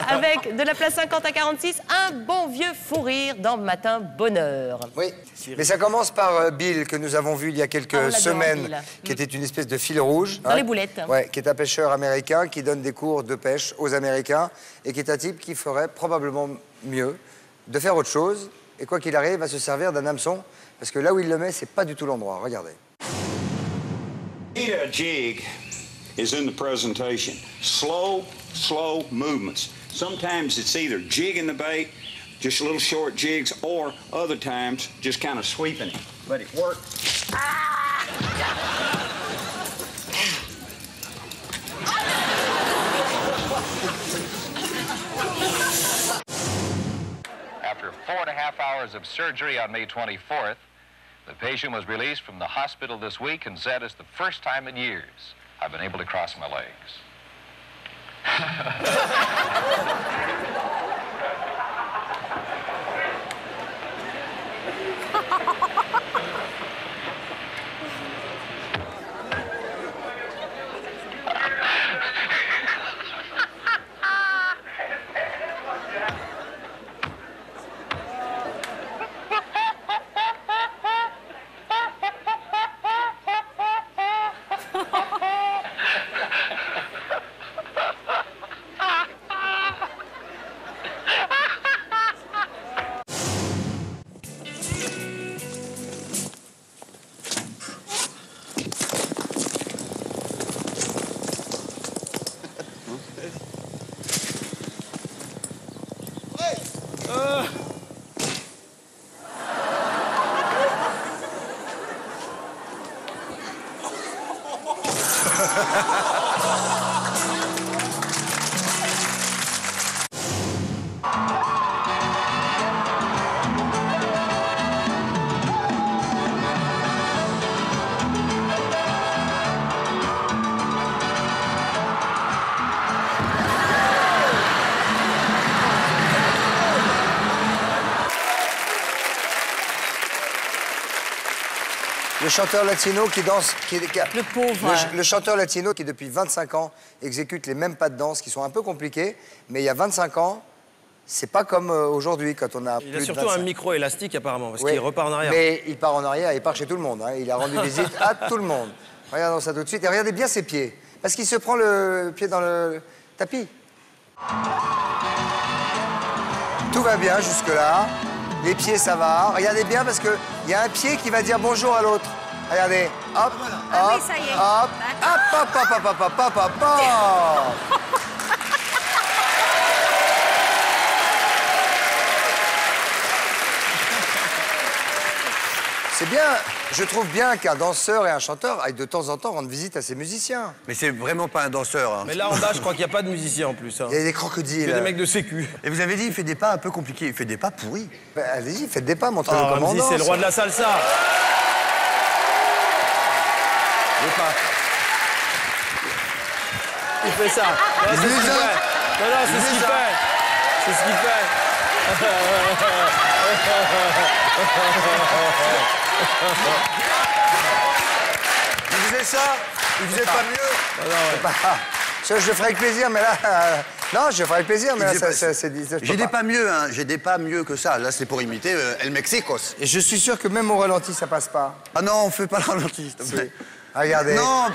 avec de la place 50 à 46, un bon vieux fou rire dans Matin Bonheur. Oui, mais ça commence par Bill, que nous avons vu il y a Ah, on quelques l'adore, semaines, Bill. qui était une espèce de fil rouge. Dans les boulettes. Ouais, qui est un pêcheur américain qui donne des cours de pêche aux Américains et qui est un type qui ferait probablement mieux de faire autre chose et quoi qu'il arrive à se servir d'un hameçon parce que là où il le met, c'est pas du tout l'endroit. Regardez. A jig is in the presentation. Slow movements. Sometimes it's either jigging the bait, just little short jigs, or other times just kind of sweeping it. But it works. After 4.5 hours of surgery on May 24th, The patient was released from the hospital this week and said it's the first time in years I've been able to cross my legs. Le chanteur latino qui danse... Le pauvre. Le chanteur latino qui, depuis 25 ans, exécute les mêmes pas de danse qui sont un peu compliqués, mais il y a 25 ans, c'est pas comme aujourd'hui, quand on a Il plus a de surtout 25. un micro élastique, apparemment, parce Oui, qu'il repart en arrière. Mais il part en arrière, il part chez tout le monde. Hein. Il a rendu visite à tout le monde. Regardons ça tout de suite. Et regardez bien ses pieds. Parce qu'il se prend le pied dans le tapis. Tout va bien jusque-là. Les pieds, ça va. Regardez bien parce qu'il y a un pied qui va dire bonjour à l'autre. Regardez. Hop, Ah hop, oui, ça y est. hop, hop, hop, hop, hop, hop, hop, hop, hop. C'est bien, je trouve bien qu'un danseur et un chanteur aillent de temps en temps rendre visite à ses musiciens. Mais c'est vraiment pas un danseur. Hein. Mais là, en bas, je crois qu'il n'y a pas de musiciens en plus. Hein. Il y a des crocodiles. Il y a des mecs de sécu. Et vous avez dit, il fait des pas un peu compliqués. Il fait des pas pourris. Ben, allez-y, faites des pas, montrez-nous Ah, comment on Ramzi, danse. c'est le roi de la salsa. Les pas. Il fait ça. Non, c'est ce qu'il fait. Non, non, c'est ce qu'il fait. C'est ce qu'il fait. Il faisait ça. Il faisait pas mieux. Non, non, pas... Je le ferai avec plaisir, mais là... Non, je le ferai avec plaisir, mais là, c'est... J'ai des pas mieux, hein. J'ai des pas mieux que ça. Là, c'est pour imiter El Mexicos. Et je suis sûr que même au ralenti, ça passe pas. Ah non, on fait pas le ralenti, s'il te plaît. Regardez. Non.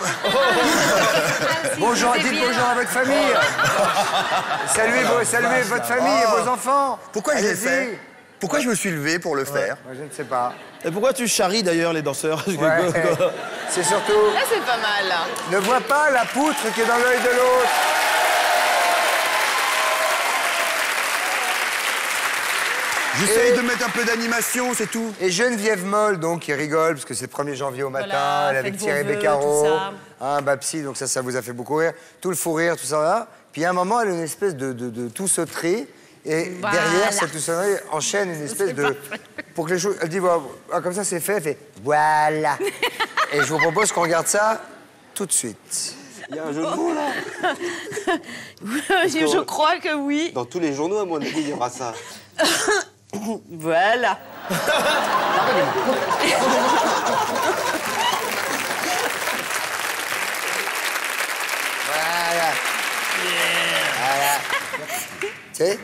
Bonjour, dites bonjour à votre famille. Saluez votre famille et vos enfants. Pourquoi je l'ai fait? Pourquoi je me suis levé pour le faire? Moi, je ne sais pas. Et pourquoi tu charries d'ailleurs les danseurs? Ouais, c'est surtout... Là, c'est pas mal, là. Ne vois pas la poutre qui est dans l'œil de l'autre. J'essaye de mettre un peu d'animation, c'est tout. Et Geneviève Moll, donc, qui rigole, parce que c'est le 1er janvier au matin, Voilà, elle est avec faites Thierry vos vœux, Beccaro, tout ça. hein, Babsi, donc ça vous a fait beaucoup rire. Tout le fou rire, tout ça, là. Puis à un moment, elle a une espèce de tout sauterie, et Voilà. derrière, cette tout sauterie enchaîne une espèce de... Pour que les choses... Elle dit, voilà, comme ça, c'est fait, elle fait, voilà. Et je vous propose qu'on regarde ça tout de suite. Il y a un jeu de mots, là. Je crois que oui. Dans tous les journaux, à mon avis, il y aura ça. Voilà. Voilà. Voilà. C'est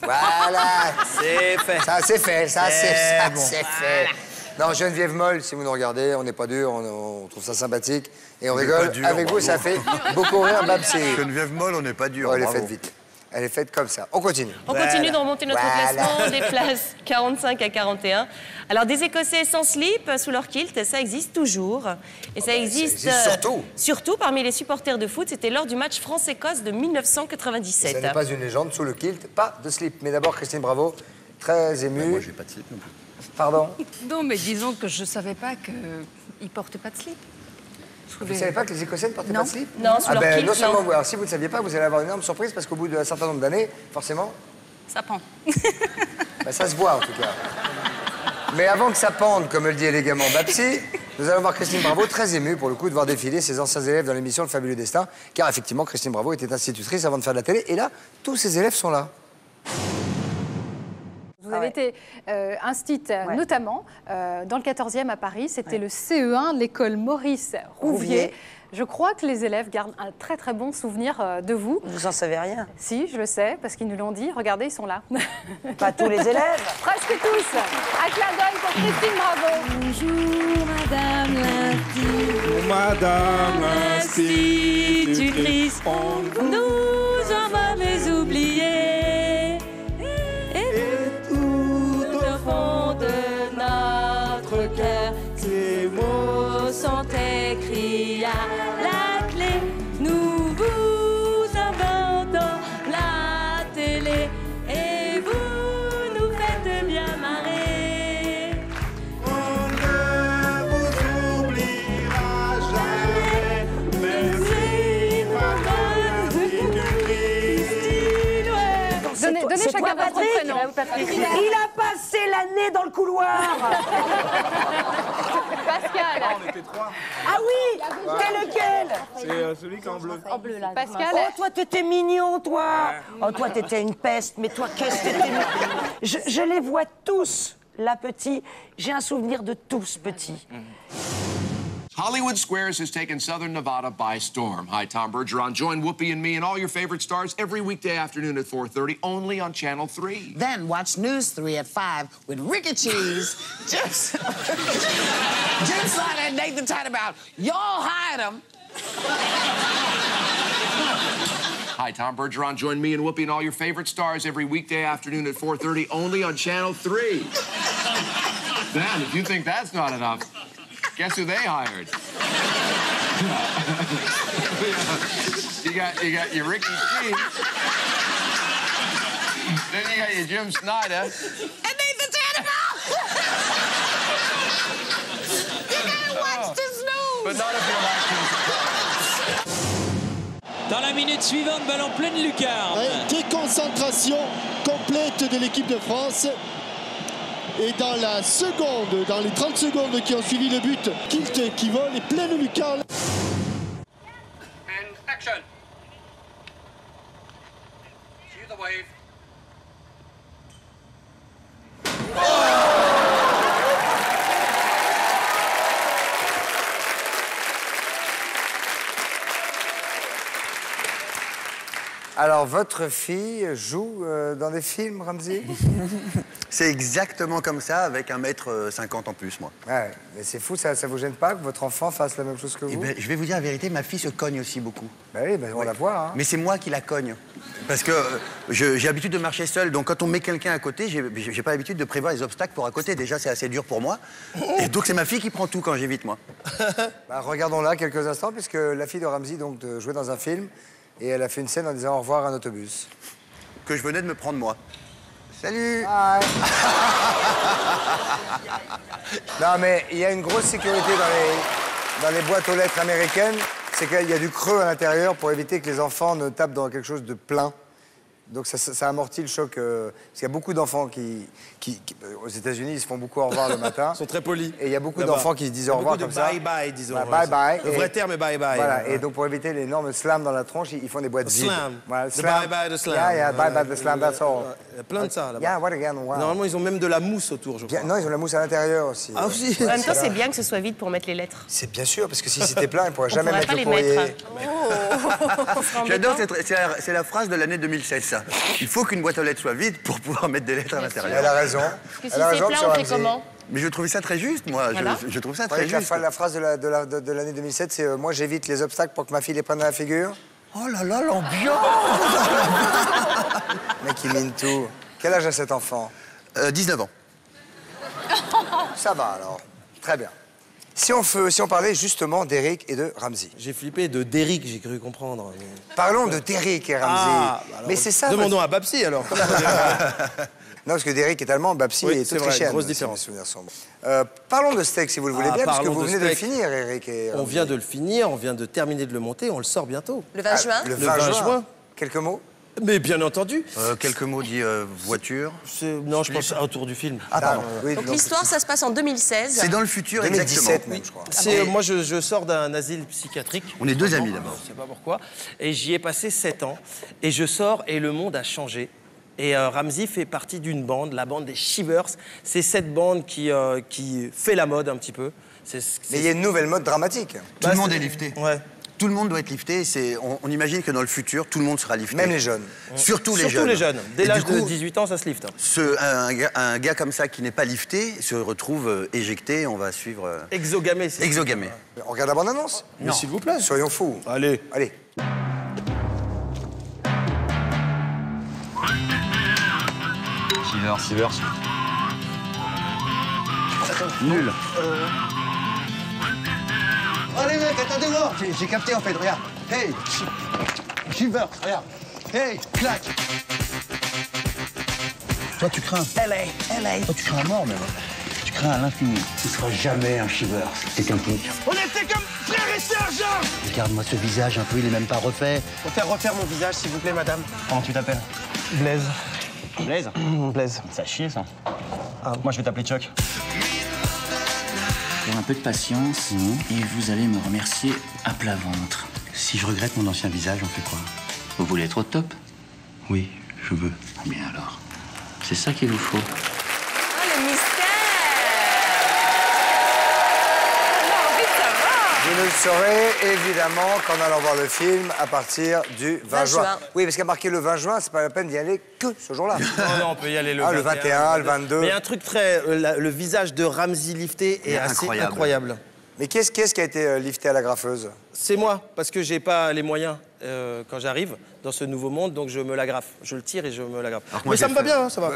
Voilà. C'est fait. Ça, c'est fait. Ça, C'est bon. c'est fait. Non, Geneviève Moll, si vous nous regardez, on n'est pas dur, on trouve ça sympathique. Et on rigole. pas dur, Avec vous, bravo. ça fait beaucoup rire, Babsi. Geneviève Moll, on n'est pas dur. Oh, elle est bravo. faite vite. Elle est faite comme ça. On continue. On continue de remonter notre Voilà. classement des places 45 à 41. Alors, des Écossais sans slip sous leur kilt, ça existe toujours. Et ça existe surtout parmi les supporters de foot. C'était lors du match France-Écosse de Ça 1997. n'est pas une légende, sous le kilt, pas de slip. Mais d'abord, Christine Bravo, très émue. Moi, j'ai pas de slip non plus. Pardon? Non, mais disons que je savais pas qu'ils portaient pas de slip. Vous ne savez pas que les Écossais ne portaient pas de slip? Non, sous leur kilt, non seulement non. vous, alors si vous ne saviez pas, vous allez avoir une énorme surprise parce qu'au bout d'un certain nombre d'années, forcément, Ça prend. ça se voit en tout cas. Mais avant que ça pende, comme le dit élégamment Babsi, nous allons voir Christine Bravo, très émue pour le coup de voir défiler ses anciens élèves dans l'émission Le Fabuleux Destin, car effectivement, Christine Bravo était institutrice avant de faire de la télé, et là, tous ses élèves sont là. Vous avez été instite notamment dans le 14e à Paris, c'était le CE1 de l'école Maurice Rouvier. Je crois que les élèves gardent un très très bon souvenir de vous. Vous en savez rien? Si, je le sais, parce qu'ils nous l'ont dit. Regardez, ils sont là. Pas tous les élèves? Presque tous. Un clin d'œil pour Christine Bravo. Bonjour, Madame l'institutrice. Madame l'institutrice, Nous avons les oubliés. Et tout au fond de notre cœur, ces mots sont écrits à la clé. Nous vous avons dans la télé et vous nous faites bien marrer. on ne vous oubliera jamais. Merci, Madame l'institutrice. Donnez C'est chacun toi, votre Patrick? prénom. Il a passé l'année dans le couloir. Pascal. On était trois. Ah oui, t'es lequel? C'est celui qui est en bleu. En bleu, là. Pascal. Oh, toi, t'étais mignon, toi. Oh, toi, t'étais une peste. Mais toi, qu'est-ce que t'étais mignon. Je les vois tous, là, petits. J'ai un souvenir de tous, petits. Hollywood Squares has taken Southern Nevada by storm. Hi, Tom Bergeron. Join Whoopi and me and all your favorite stars every weekday afternoon at 4:30, only on Channel 3. Then watch News 3 at 5 with Ricky Cheese, Jim Slaughter, and Nathan Tannenbaum. Y'all hide them. Hi, Tom Bergeron. Join me and Whoopi and all your favorite stars every weekday afternoon at 4:30, only on Channel 3. Dan, if you think that's not enough, guess who they hired? you got your Ricky Cheese. Then you got your Jim Snyder. And Nathan Tannenbaum. You gotta watch this news. But not if you're watching. Dans la minute suivante, balle en pleine lucarne. Déconcentration complète de l'équipe de France. Et dans la seconde, dans les 30 secondes qui ont suivi le but, Kilt qui vole et pleine lucarne. And action. Cue the wave. Alors, votre fille joue dans des films, Ramzy? C'est exactement comme ça, avec 1,50 m en plus, moi. Ouais, mais c'est fou, ça vous gêne pas que votre enfant fasse la même chose que vous? Eh ben, je vais vous dire la vérité, ma fille se cogne aussi beaucoup. Bah oui, on la voit. Hein. Mais c'est moi qui la cogne. Parce que j'ai l'habitude de marcher seul, donc quand on met quelqu'un à côté, j'ai pas l'habitude de prévoir les obstacles pour à côté. Déjà, c'est assez dur pour moi. Et donc, c'est ma fille qui prend tout quand j'évite, moi. Bah, regardons-la quelques instants, puisque la fille de Ramzy donc, jouait dans un film, et elle a fait une scène en disant au revoir à un autobus. Que je venais de me prendre, moi. Salut! Non, mais il y a une grosse sécurité dans les boîtes aux lettres américaines, c'est qu'il y a du creux à l'intérieur pour éviter que les enfants ne tapent dans quelque chose de plein. Donc ça amortit le choc. Parce qu'il y a beaucoup d'enfants qui aux États-Unis, ils se font beaucoup au revoir le matin. Ils sont très polis. Et il y a beaucoup d'enfants qui se disent au revoir comme ça. Bye-bye, disons. Voilà, bye-bye. Le vrai terme est bye-bye. Voilà, et donc pour éviter l'énorme slam dans la tronche, ils font des boîtes vides. Slam. Voilà, The bye-bye de slam. Yeah, bye-bye the slam, that's all. Il y a plein de ça là-bas. Yeah, what again? Wow. Normalement, ils ont même de la mousse autour, je crois. Non, ils ont la mousse à l'intérieur aussi. Ah, aussi. En même temps, c'est bien que ce soit vide pour mettre les lettres. C'est bien sûr, parce que si c'était plein, ils ne pourraient jamais pourrait mettre pas le les courrier. mettre. J'adore, c'est la phrase de l'année 2016, ça. Il faut qu'une boîte aux lettres soit vide pour pouvoir mettre des lettres à l'intérieur. Elle a raison. Parce que si c'est plein, on fait comment? Mais je trouvais ça très juste, moi. Voilà. Je trouve ça très juste. La phrase de l'année 2007, c'est moi, j'évite les obstacles pour que ma fille les prenne dans la figure. Oh là là, l'ambiance. Mec, il mine tout. Quel âge a cet enfant? 19 ans. Ça va, alors. Très bien. Si on parlait justement d'Eric et de Ramzy. J'ai flippé de Derrick, j'ai cru comprendre. Parlons de Derrick et Ramzy. Ah, mais c'est ça. Demandons à Babsi, alors. Non, parce que Derrick est allemand, Babsi est autrichienne. Grosse différence. Parlons de steak, si vous le voulez bien, parce que vous venez de le steak. finir, Eric et Ramzy. On vient de le finir, on vient de terminer de le monter, on le sort bientôt. Le 20 juin. Le 20 juin. Quelques mots? Mais bien entendu. Quelques mots dit voiture. Non, je pense autour du film. Ah, pardon. Donc l'histoire, ça se passe en 2016. C'est dans le futur, 2017 exactement. même, je crois. Moi, je sors d'un asile psychiatrique. On est deux amis d'abord. Je sais pas pourquoi. Et j'y ai passé 7 ans. Et je sors et le monde a changé. Et Ramzy fait partie d'une bande, la bande des Shivers. C'est cette bande qui fait la mode un petit peu. Mais il y a une nouvelle mode dramatique. Tout le monde est lifté. Ouais. Tout le monde doit être lifté. On imagine que dans le futur, tout le monde sera lifté. Même les jeunes. Surtout les jeunes. Surtout les jeunes. Dès Et l'âge du de coup, 18 ans, ça se lifte. Un gars comme ça qui n'est pas lifté se retrouve éjecté. On va suivre... Exogamé. Exogamé. On regarde la bande-annonce? Non. S'il vous plaît. Soyons fous. Allez. Allez. Shivers. Nul. Allez mec, attendez-moi. J'ai capté en fait, regarde. Hey, Shivers, regarde. Hey, clac. Toi tu crains. LA. Toi tu crains à mort même. Tu crains à l'infini. Tu ne seras jamais un Shivers. C'est qu'un pouce. On était comme frères et sœurs, Jean. Regarde-moi ce visage un peu, il est même pas refait. Faut faire refaire mon visage, s'il vous plaît, madame. Comment tu t'appelles? Blaise. Blaise? Blaise. Ça chie ça. Moi je vais t'appeler Chuck. Pour un peu de patience, et vous allez me remercier à plat ventre. Si je regrette mon ancien visage, on fait quoi? Vous voulez être au top? Oui, je veux. Bien alors, c'est ça qu'il vous faut. Ah, le mystère! Vous le saurez évidemment qu'en allant voir le film à partir du 20 juin. Oui, parce qu'il y a marqué le 20 juin, c'est pas la peine d'y aller que ce jour-là. Non, on peut y aller le 21. Le 21, le 22. Mais un truc très... le visage de Ramzy lifté est assez incroyable. Mais qu'est-ce qui a été lifté à la graffeuse? C'est moi, parce que j'ai pas les moyens quand j'arrive dans ce nouveau monde, donc je me l'agrafe. Je le tire et je me l'agrafe. Mais ça me va bien, hein, ça va.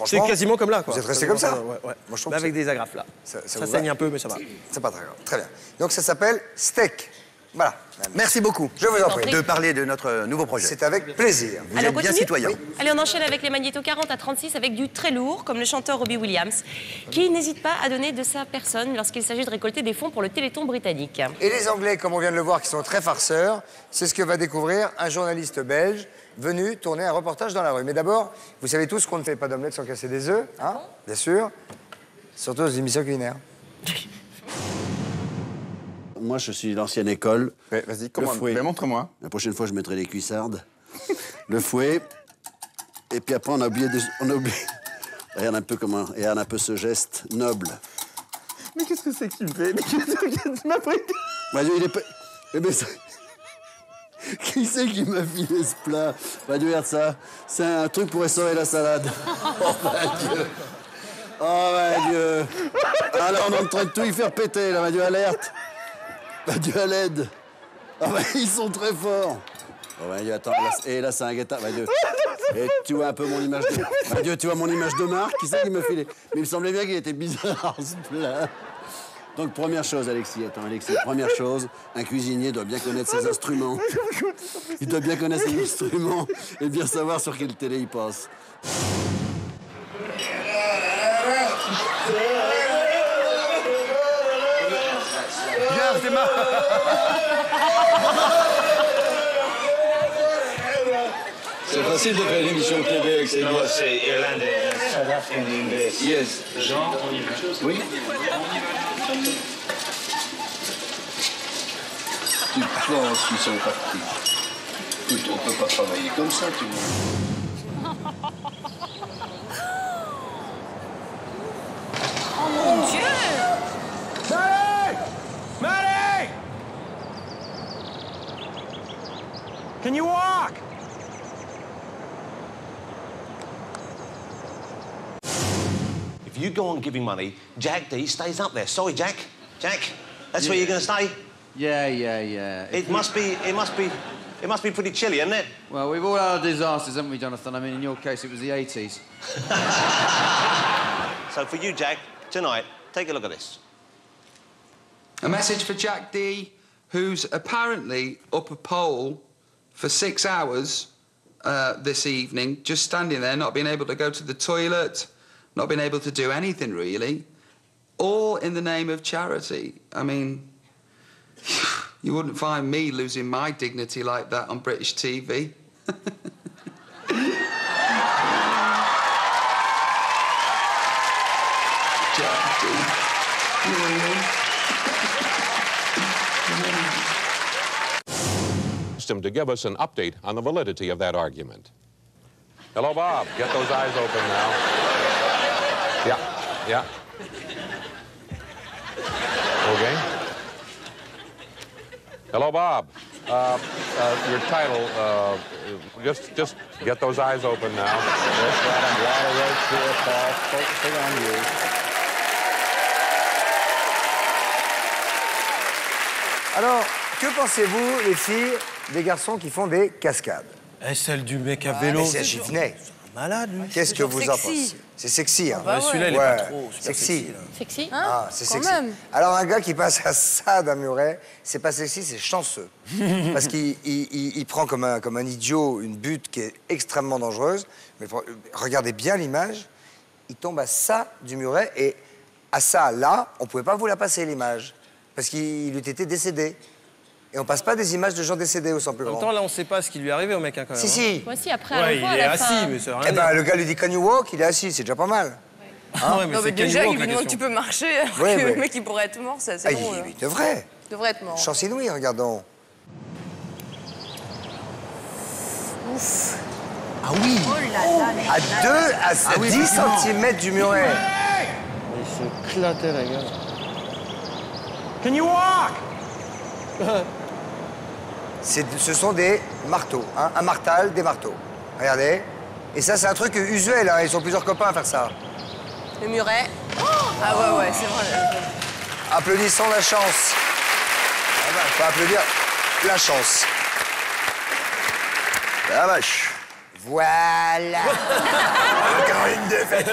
C'est quasiment comme là, quoi. Vous êtes resté comme ça? Ouais. Moi, je trouve mais avec des agrafes, là. Ça saigne un peu, mais ça va. C'est pas très grave. Très bien. Donc ça s'appelle Steak. Voilà. Merci beaucoup. Je vous en prie. De parler de notre nouveau projet. C'est avec plaisir. Vous êtes bien citoyen. Oui. Allez, on enchaîne avec les magnétos 40 à 36 avec du très lourd, comme le chanteur Robbie Williams, qui n'hésite pas à donner de sa personne lorsqu'il s'agit de récolter des fonds pour le Téléthon britannique. Et les Anglais, comme on vient de le voir, qui sont très farceurs, c'est ce que va découvrir un journaliste belge venu tourner un reportage dans la rue. Mais d'abord, vous savez tous qu'on ne fait pas d'omelette sans casser des œufs, hein? Bien sûr. Surtout aux émissions culinaires. Moi, je suis l'ancienne école. Vas-y, montre-moi. La prochaine fois, je mettrai les cuissardes, le fouet. Et puis après, on a oublié... Regarde un peu ce geste noble. Mais qu'est-ce que c'est que tu me fais? Mais qu'est-ce que tu m'as pris? Il est pas... Qui c'est qui m'a filé ce plat? Regarde ça. C'est un truc pour essorer la salade. Oh, mon Dieu. Oh, mon Dieu. Alors, on est en train de tout y faire péter, là, mon Dieu, alerte. Mon Dieu, à l'aide. Ah, bah, ils sont très forts. Oh, mon Dieu, attends. Là, c'est un guetta. Mon Dieu. Et tu vois un peu mon image de... Mon Dieu, tu vois mon image de marque? Qui c'est qui me filait? Mais il me semblait bien qu'il était bizarre, ce plat. Donc, première chose, Alexis, première chose, un cuisinier doit bien connaître ses instruments. Il doit bien connaître ses instruments et bien savoir sur quelle télé il passe. Bien, c'est marrant. C'est facile de faire une émission de télé avec ces gars. C'est irlandais. Yes. Jean, on y va. Oui. Tu penses qu'ils sont partis? Écoute, on peut pas travailler comme ça, tu vois. Oh mon Dieu! Marie! Marie! Can you walk? If you go on giving money, Jack D stays up there. Sorry, Jack. Jack, that's where you're going to stay? Yeah. It must be pretty chilly, isn't it? Well, we've all had our disasters, haven't we, Jonathan? I mean, in your case, it was the 80s. So for you, Jack, tonight, take a look at this. A message for Jack D, who's apparently up a pole for 6 hours this evening, just standing there, not being able to go to the toilet, not being able to do anything, really, all in the name of charity. I mean, you wouldn't find me losing my dignity like that on British TV. Him to give us an update on the validity of that argument. Hello, Bob. Get those eyes open now. Yeah. Okay. Hello, Bob. Your title, just get those eyes open now. Yes, Adam, right here, Paul. Focusing on you. Alors, que pensez-vous, les filles, des garçons qui font des cascades? Et celle du mec à vélo. Mais j'y venais. Malade, lui. Qu'est-ce que vous en pensez? C'est sexy, hein? Bah ouais. Celui-là, il est pas trop sexy. Sexy? Ah, c'est Quand sexy. même. Alors, un gars qui passe à ça d'un muret, c'est pas sexy, c'est chanceux. Parce qu'il prend comme un idiot une butte qui est extrêmement dangereuse. Mais regardez bien l'image. Il tombe à ça du muret et à ça, là, on pouvait pas vous la passer, l'image. Parce qu'il eût été décédé. Et on passe pas des images de gens décédés au sang plus En grand. même temps, là, on sait pas ce qui lui est arrivé au mec, hein, quand même. Si. Voici après, Ouais, on voit il à est la assis, fin. mais ça veut rien Eh ben, dire. le gars lui dit Can you walk? Il est assis, c'est déjà pas mal. Ah ouais, mais Non, mais c'est quel déjà, niveau, il lui la demande question. tu peux marcher, alors Ouais, que ouais. le mec, il pourrait être mort, c'est Ah, bon. il devrait. Il devrait être mort. Chance inouïe, regardons. Ouf. Ah oui. Oh là là. À 10 cm du muret. Ils sont éclatés, les gars. Can you walk? Ce sont des marteaux, hein, un martal, des marteaux. Regardez. Et ça, c'est un truc usuel, hein. Ils sont plusieurs copains à faire ça. Le muret. Ah ouais, c'est vrai. Applaudissons la chance. Ah bah, faut applaudir la chance. La vache. Voilà. Encore une défaite.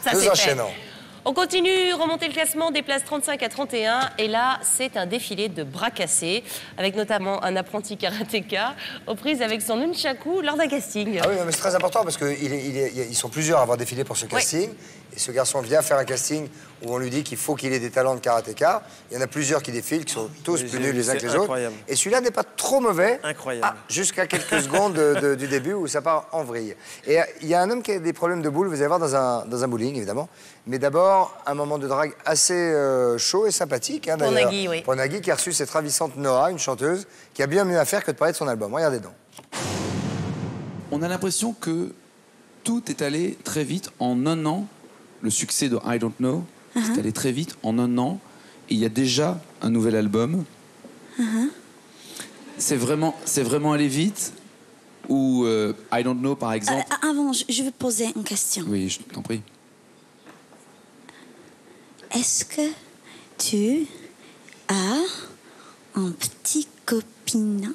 Ça, Nous c'est enchaînons. fait. On continue, remonter le classement des places 35 à 31. Et là, c'est un défilé de bras cassés, avec notamment un apprenti karatéka aux prises avec son nunchaku lors d'un casting. Ah oui, mais c'est très important parce qu'ils sont plusieurs à avoir défilé pour ce casting. Et ce garçon vient faire un casting où on lui dit qu'il faut qu'il ait des talents de karatéka. Il y en a plusieurs qui défilent, qui sont tous plus nuls les uns que les autres. Et celui-là n'est pas trop mauvais. Incroyable. Jusqu'à quelques secondes du début où ça part en vrille. Et il y a un homme qui a des problèmes de boules, vous allez voir, dans un bowling, évidemment. Mais d'abord, un moment de drague assez chaud et sympathique. Hein, pour Nagui, oui. Pour Nagui, qui a reçu cette ravissante Noah, une chanteuse, qui a bien mieux à faire que de parler de son album. Regardez donc. On a l'impression que tout est allé très vite en un an. Le succès de I Don't Know, c'est allé très vite en un an. Et il y a déjà un nouvel album. C'est vraiment allé vite. Ou I Don't Know, par exemple. Avant, je veux poser une question. Oui, je t'en prie. Est-ce que tu as un petit copine?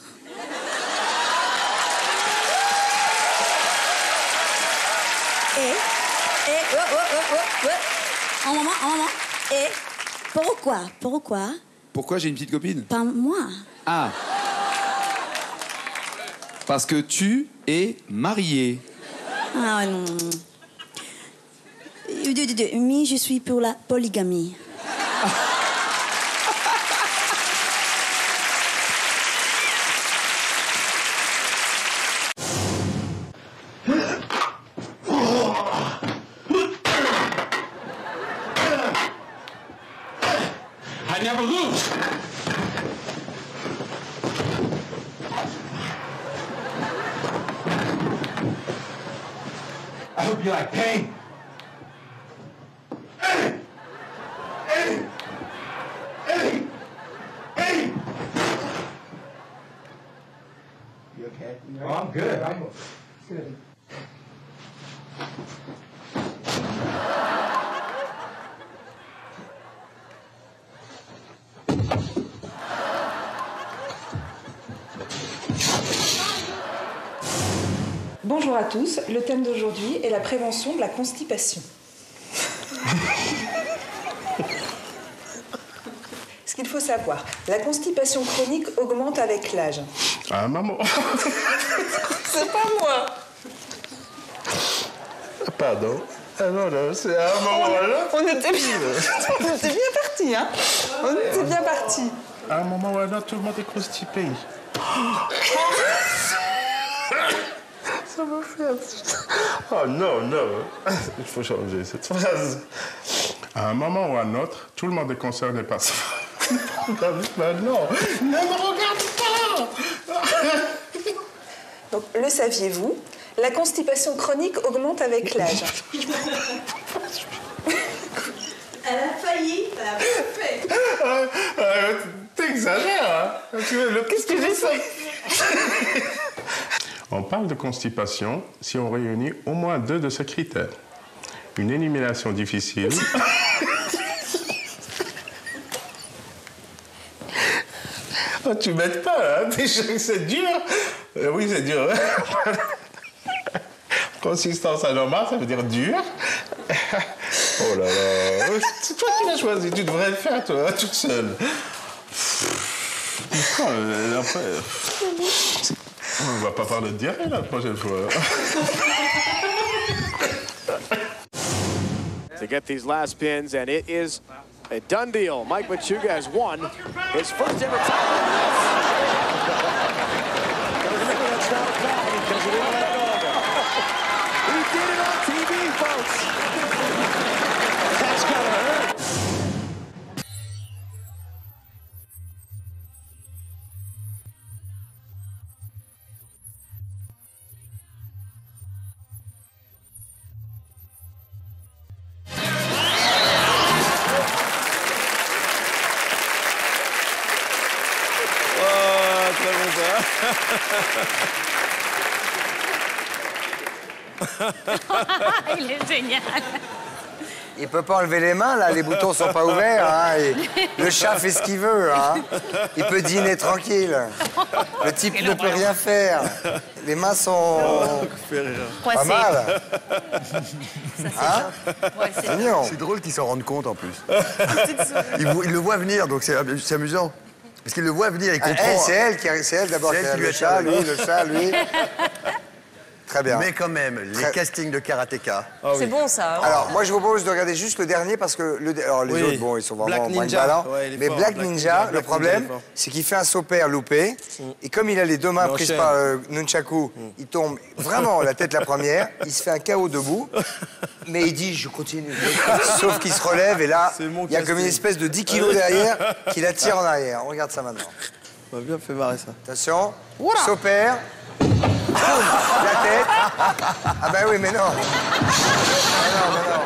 Un moment. Et pourquoi? Pourquoi j'ai une petite copine? Pas moi. Ah. Parce que tu es mariée. Ah non. Mais je suis pour la polygamie. I never lose. I hope you like pain. You okay? Oh, I'm good. I'm good. Bonjour à tous, le thème d'aujourd'hui est la prévention de la constipation. Ce qu'il faut savoir, la constipation chronique augmente avec l'âge. Ah, maman. C'est pas moi. Pardon. Ah non, c'est à un moment là. On était bien partis, hein. On était bien partis. À un moment là, tout le monde est constipé. Ça me fait... Oh non. Il faut changer cette phrase. À un moment ou à un autre, tout le monde est concerné par ça. Non, ne me regarde pas. Donc, le saviez-vous, la constipation chronique augmente avec l'âge. Elle a failli, elle a fait. T'exagères, hein. Qu'est-ce que j'ai fait? On parle de constipation si on réunit au moins 2 de ces critères. Une élimination difficile. Oh, tu m'aides pas, hein? C'est dur. Oui, c'est dur. Consistance anormale, ça veut dire dur. Oh là là. C'est toi qui l'as choisi. Tu devrais le faire, toi, toute seule. Après, on va pas parler de diarrhée la prochaine fois. To get these last pins, and it is a done deal. Mike Machuga has won his first ever title. Remember, that's not a foul because we all let go of it. He did it on TV, folks. That's gotta hurt. Il est génial. Il peut pas enlever les mains, là, les boutons sont pas ouverts. Hein, et le chat fait ce qu'il veut. Hein. Il peut dîner tranquille. Le type ne peut rien faire. Les mains sont pas mal. Hein? C'est mignon. C'est drôle qu'il s'en rende compte en plus. Il le voit venir, donc c'est amusant. Parce qu'il le voit venir, il comprend. C'est elle d'abord qui a le chat, lui, le chat, lui. Très bien. Mais quand même, les castings de karatéka. C'est bon, ça. Hein. Alors, moi, je vous propose de regarder juste le dernier parce que alors, les autres, bon, ils sont vraiment moins ballants. Ouais, mais fort, Black Ninja, le problème, c'est qu'il fait un saut pair loupé. Et comme il a les 2 mains prises par Nunchaku, il tombe vraiment la tête la première. Il se fait un KO debout. Mais il dit, je continue. Sauf qu'il se relève et là, il y a comme une espèce de 10 kilos derrière qui la tire en arrière. On regarde ça maintenant. Ça m'a bien fait marrer, ça. Attention. Saut pair. La tête. Ah ben oui, mais non. Mais non.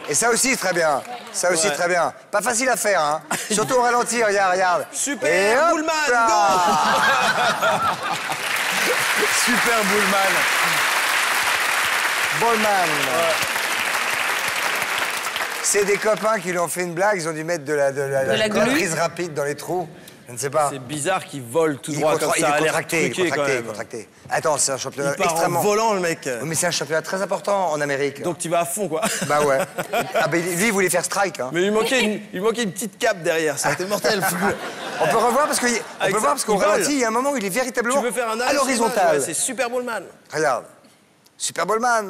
Et ça aussi, très bien. Ça aussi, très bien. Pas facile à faire, hein. Surtout au ralenti, regarde. Super Bullman, go. Super Bullman. Bullman. C'est des copains qui lui ont fait une blague, ils ont dû mettre de la prise rapide dans les trous. Je ne sais pas. C'est bizarre qu'il vole tout droit comme ça. Il est contracté. Attends, c'est un championnat extrêmement... Il part en volant, le mec. Oui, mais c'est un championnat très important en Amérique. Donc tu vas à fond, quoi. Bah ouais. Ah bah, lui, il voulait faire strike. Hein. Mais il manquait une petite cape derrière, ça a été mortel. On peut revoir parce qu'au ralenti, il y a un moment où il est véritablement à l'horizontale. C'est Super Bullman. Regarde. Super Bullman.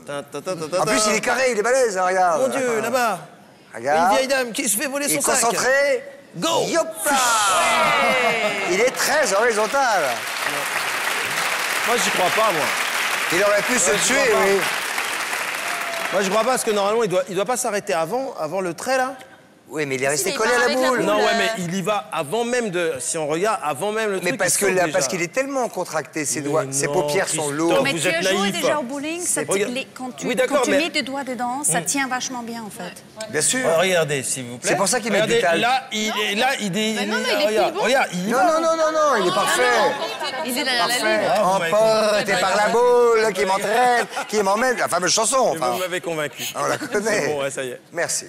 En plus, il est carré, il est balèze, hein, regarde. Mon Dieu, là-bas. Regarde. Une vieille dame qui se fait voler son sac. Il est concentré. Go! Yoppa! Il est très horizontal. Moi, j'y crois pas, moi. Il aurait pu se tuer, oui. Moi, je crois pas, parce que normalement, il doit pas s'arrêter avant le trait, là. Oui, mais il est resté collé à la boule. Non, ouais, mais il y va avant même de... Si on regarde, avant même le truc... Mais parce qu'il est tellement contracté, ses doigts, ses paupières sont lourdes. Mais tu as joué déjà au bowling, quand tu mets tes doigts dedans, ça tient vachement bien, en fait. Bien sûr. Regardez, s'il vous plaît. C'est pour ça qu'il met du talc. Là, il est... Non, il est bon. Regarde, il y va. Non, il est parfait. Il est derrière la ligne. Emporté par la boule qui m'entraîne, qui m'emmène. La fameuse chanson. Vous m'avez convaincu. On la connaît. Bon, ouais, ça y est. Merci.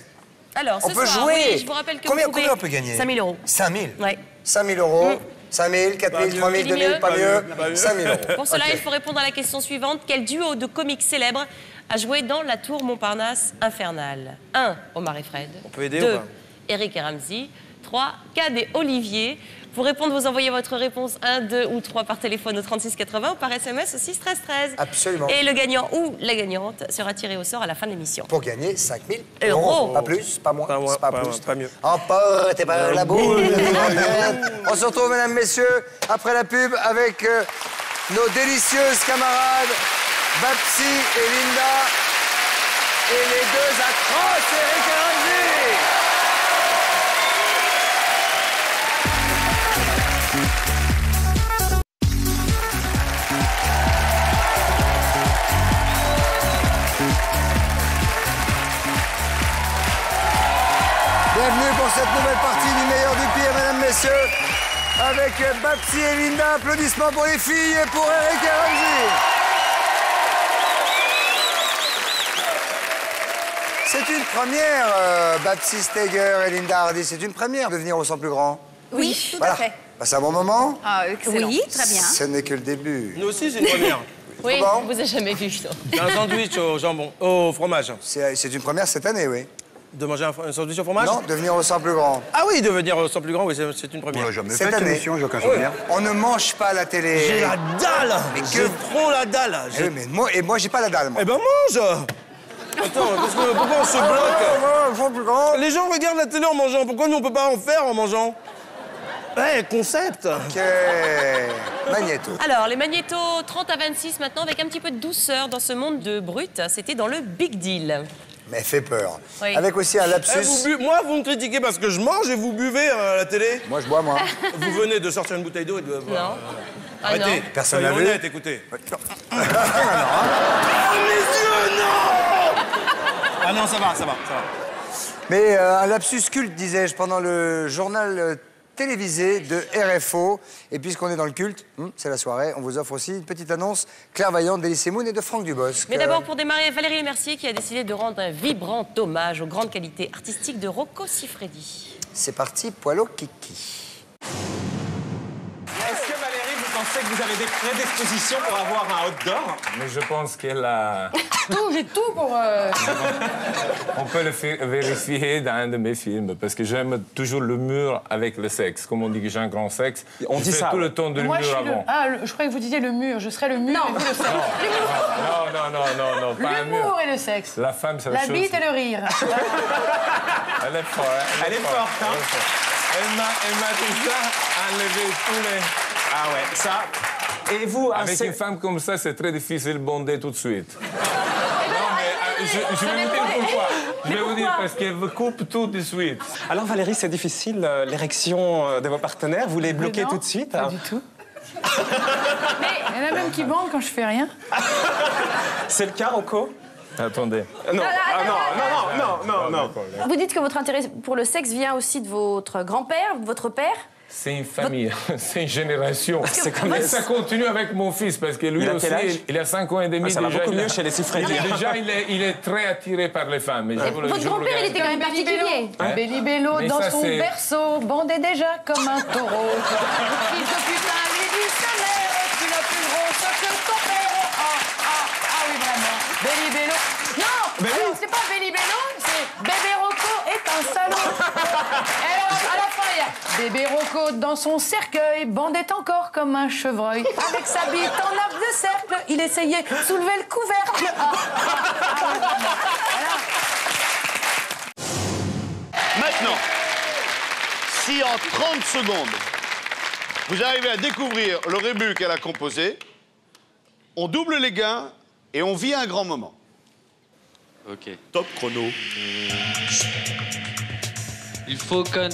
Alors, on peut jouer. Oui, je vous rappelle que combien on peut gagner 5 000 €. 5 000 Oui. 5 000 €. 5 000, 4 000, 3 000, 2 000, pas mieux. 5 000 €. Pour cela, il faut répondre à la question suivante. Quel duo de comiques célèbres a joué dans La Tour Montparnasse Infernale? 1. Omar et Fred. On peut aider 2. ou pas Eric et Ramsey. 3. Cad et Olivier. Pour répondre, vous envoyez votre réponse 1, 2 ou 3 par téléphone au 36 80 ou par SMS au 6 13 13. Absolument. Et le gagnant ou la gagnante sera tiré au sort à la fin de l'émission. Pour gagner 5 000 €. Pas plus, pas moins. Pas mieux. Emporté par la boule. On se retrouve, mesdames, messieurs, après la pub avec nos délicieuses camarades Babsi et Linda. Et les deux atroces, Eric et Ramzy. Bienvenue pour cette nouvelle partie du meilleur du pire, mesdames, messieurs, avec Babsi et Linda. Applaudissements pour les filles et pour Eric et Ramzy. C'est une première, Babsi Steger et Linda Hardy, c'est une première de venir au 100 plus grand. Oui, tout à fait. Bah, c'est un bon moment. Ah, excellent. Oui, très bien. Ce n'est que le début. Nous aussi, c'est une première. Oui, Bon. vous avez jamais vu ça. C'est un sandwich au jambon, au fromage. C'est une première cette année, oui. De manger un sandwich au fromage? Non, de venir au 100 plus grand. Ah oui, de venir au 100 plus grand, oui, c'est une première. Cette année, j'ai aucun souvenir. on ne mange pas la télé. J'ai la dalle. Mais J'ai trop la dalle. Eh oui, mais moi, j'ai pas la dalle, moi. Eh ben mange. Attends, parce que pourquoi on se bloque? Les gens regardent la télé en mangeant. Pourquoi nous on peut pas en faire en mangeant? Ouais, concept. Ok. Magnéto. Alors, les magnétos 30 à 26 maintenant, avec un petit peu de douceur dans ce monde de brut. C'était dans le Big Deal. Mais fait peur. Oui. Avec aussi un lapsus. Moi, vous me critiquez parce que je mange et vous buvez à la télé? Moi, je bois, moi. Vous venez de sortir une bouteille d'eau et de... Non. Arrêtez. Ah non. Personne n'a Soyez vu. honnête, écoutez. Ah, Mes yeux, non! Ah non, ça va. Mais un lapsus culte, disais-je, pendant le journal télévisé de RFO. Et puisqu'on est dans le culte, c'est la soirée, on vous offre aussi une petite annonce clairvoyante d'Elie Semoun et de Franck Dubosc. Mais d'abord, pour démarrer, Valérie Mercier qui a décidé de rendre un vibrant hommage aux grandes qualités artistiques de Rocco Siffredi. C'est parti, poil au kiki. Est-ce que Valérie, vous pensez que vous avez des prédispositions pour avoir un hot d'or? Mais je pense qu'elle a... J'ai tout pour... On peut le vérifier dans un de mes films, parce que j'aime toujours l'humour avec le sexe. Comme on dit que j'ai un grand sexe, on dit je fais ça, tout le temps de l'humour avant. je croyais que vous disiez le mur. Je serais le mur et vous le sexe. Non, pas un mur. L'humour et le sexe. La femme, c'est la chose. La bite et le rire. Elle est forte. Elle est forte, hein? Elle m'a déjà enlevé tous les... Ah ouais, ça... Et vous, avec une femme comme ça, c'est très difficile de bonder tout de suite. Non, mais je vais vous dire pourquoi. Je vais vous dire parce qu'elle vous coupe tout de suite. Alors Valérie, c'est difficile, l'érection de vos partenaires, vous les bloquez tout de suite? Pas du tout. Il y en a même qui bandent quand je fais rien. C'est le cas, Rocco? Attendez. Non, non. Vous dites que votre intérêt pour le sexe vient aussi de votre grand-père, de votre père? C'est une famille, c'est une génération. C'est comme et ça continue avec mon fils, parce que lui aussi, il a 5 ans et demi. Ça va beaucoup mieux chez les Siffredi. Déjà, il est très attiré par les femmes. Votre grand-père, il était quand même particulier. Bélibélo dans son berceau, bandait déjà comme un taureau. Fils de putain, lui dit sa mère, tu n'as plus gros que ton père. Ah oui, vraiment. Bélibélo. Non, alors, c'est pas Bélibélo, c'est Bébé Rocco est un salaud. Et alors, à la fin, il y a Bébé Rocco dans son cercueil, bandait encore comme un chevreuil. Avec sa bite en nappe de cercle, il essayait de soulever le couvercle. Maintenant, si en 30 secondes, vous arrivez à découvrir le rébut qu'elle a composé, on double les gains et on vit un grand moment. Ok. Top chrono. Il faut qu'un...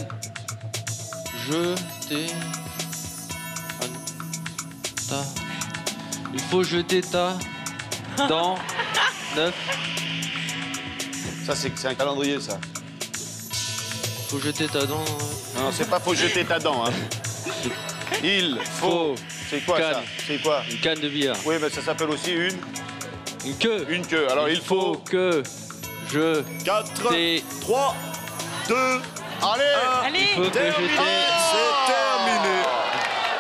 Il faut jeter ta... Dans... 9... Ça, c'est un calendrier, ça. Faut jeter ta dent... Non, c'est pas faut jeter ta dent, hein. Il faut... C'est quoi, ça? C'est quoi? Une canne de billard. Oui, mais ça s'appelle aussi une... Une queue. Une queue. Alors, il faut... que... Je... 4, 3, 2... Allez! Il faut que je terminé. C'est terminé.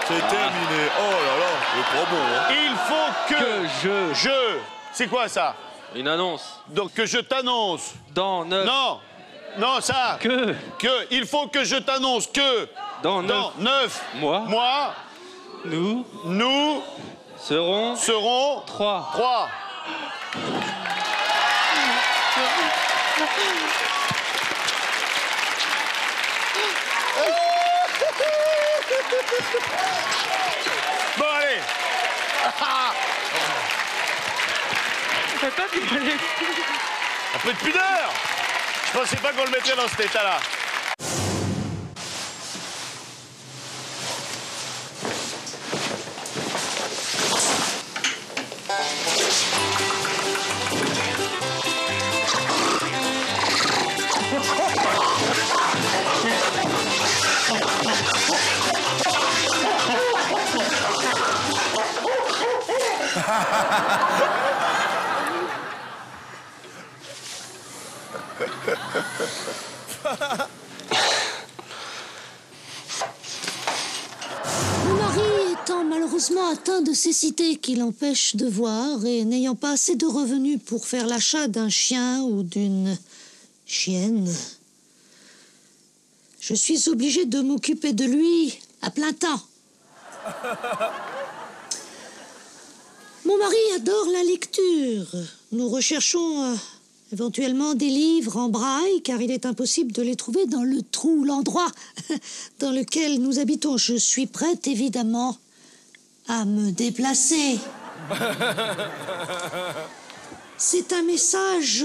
C'est terminé. Oh là là, c'est trop bon, hein. Il faut que... Je... C'est quoi, ça? Une annonce. Donc, que je t'annonce. Dans 9... Non, ça. Que... Il faut que je t'annonce que... Dans 9... Moi... Nous... Serons... 3... Bon, allez. Un peu de pudeur. Je pensais pas qu'on le mettrait dans cet état-là. Mon mari étant malheureusement atteint de cécité qui l'empêche de voir et n'ayant pas assez de revenus pour faire l'achat d'un chien ou d'une chienne, je suis obligée de m'occuper de lui à plein temps. Mon mari adore la lecture. Nous recherchons éventuellement des livres en braille, car il est impossible de les trouver dans le trou, l'endroit dans lequel nous habitons. Je suis prête, évidemment, à me déplacer. C'est un message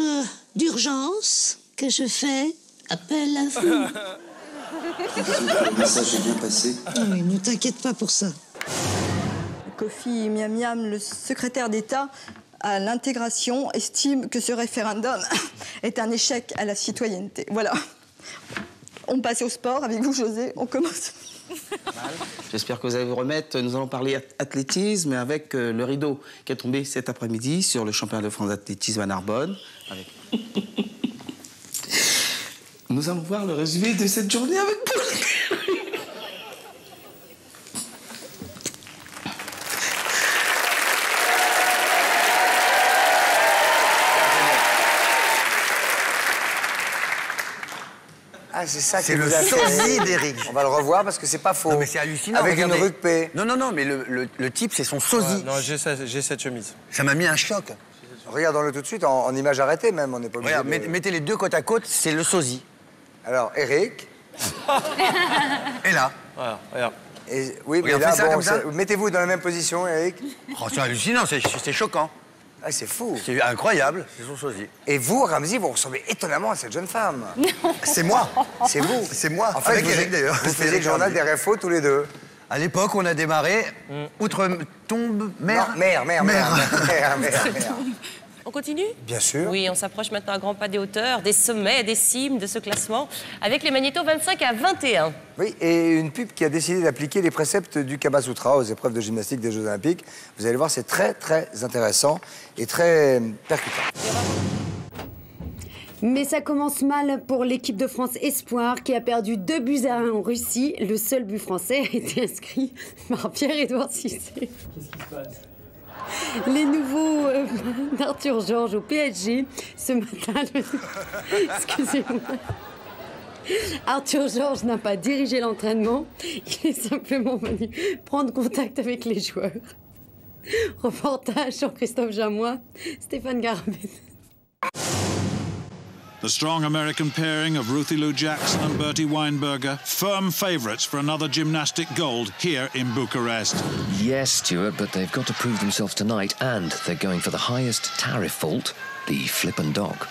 d'urgence que je fais appel à vous. Le message est bien passé. Oui, ne t'inquiète pas pour ça. Kofi Miam Miam, le secrétaire d'État à l'intégration, estime que ce référendum est un échec à la citoyenneté. Voilà. On passe au sport avec vous, José. On commence. J'espère que vous allez vous remettre. Nous allons parler athlétisme avec le rideau qui est tombé cet après-midi sur le championnat de France d'athlétisme à Narbonne. Nous allons voir le résumé de cette journée avec vous. Ah, c'est ça C'est qui le vous a fait sosie rire. d'Éric. On va le revoir parce que c'est pas faux. Non, mais c'est hallucinant. Avec regardez. une rugpée. Non, mais le type, c'est son sosie. Ouais, non, j'ai cette chemise. Ça m'a mis un choc. Regardons-le tout de suite, en image arrêtée même, on n'est pas obligé Regarde, mettez les deux côte à côte, c'est le sosie. Alors, Eric. Et là. Voilà, regarde. Et, oui, mais Regarde, là, fais ça bon, comme ça. mettez-vous dans la même position, Eric. Oh, c'est hallucinant, c'est choquant. Ah, c'est fou. C'est incroyable, c'est son sosie. Et vous, Ramzy, vous ressemblez étonnamment à cette jeune femme. C'est moi. C'est vous. C'est moi. En fait, Avec vous, Eric, d'ailleurs. vous faisiez le journal des RFO tous les deux. À l'époque, on a démarré outre-tombe, mer. Non, mer. On continue? Bien sûr. Oui, on s'approche maintenant à grands pas des hauteurs, des sommets, des cimes de ce classement, avec les magnétos 25 à 21. Oui, et une pub qui a décidé d'appliquer les préceptes du Kama Sutra aux épreuves de gymnastique des Jeux Olympiques. Vous allez voir, c'est très, très intéressant et très percutant. Mais ça commence mal pour l'équipe de France Espoir qui a perdu 2-1 en Russie. Le seul but français a été inscrit par Pierre-Édouard Cissé. Qu'est-ce qui se passe? Les nouveaux d'Arthur Georges au PSG ce matin. Excusez-moi. Arthur Georges n'a pas dirigé l'entraînement. Il est simplement venu prendre contact avec les joueurs. Reportage sur Christophe Jamois, Stéphane Garabet. The strong American pairing of Ruthie Lou Jackson and Bertie Weinberger, firm favourites for another gymnastic gold here in Bucharest. Yes, Stuart, but they've got to prove themselves tonight, and they're going for the highest tariff fault, the flip and dog.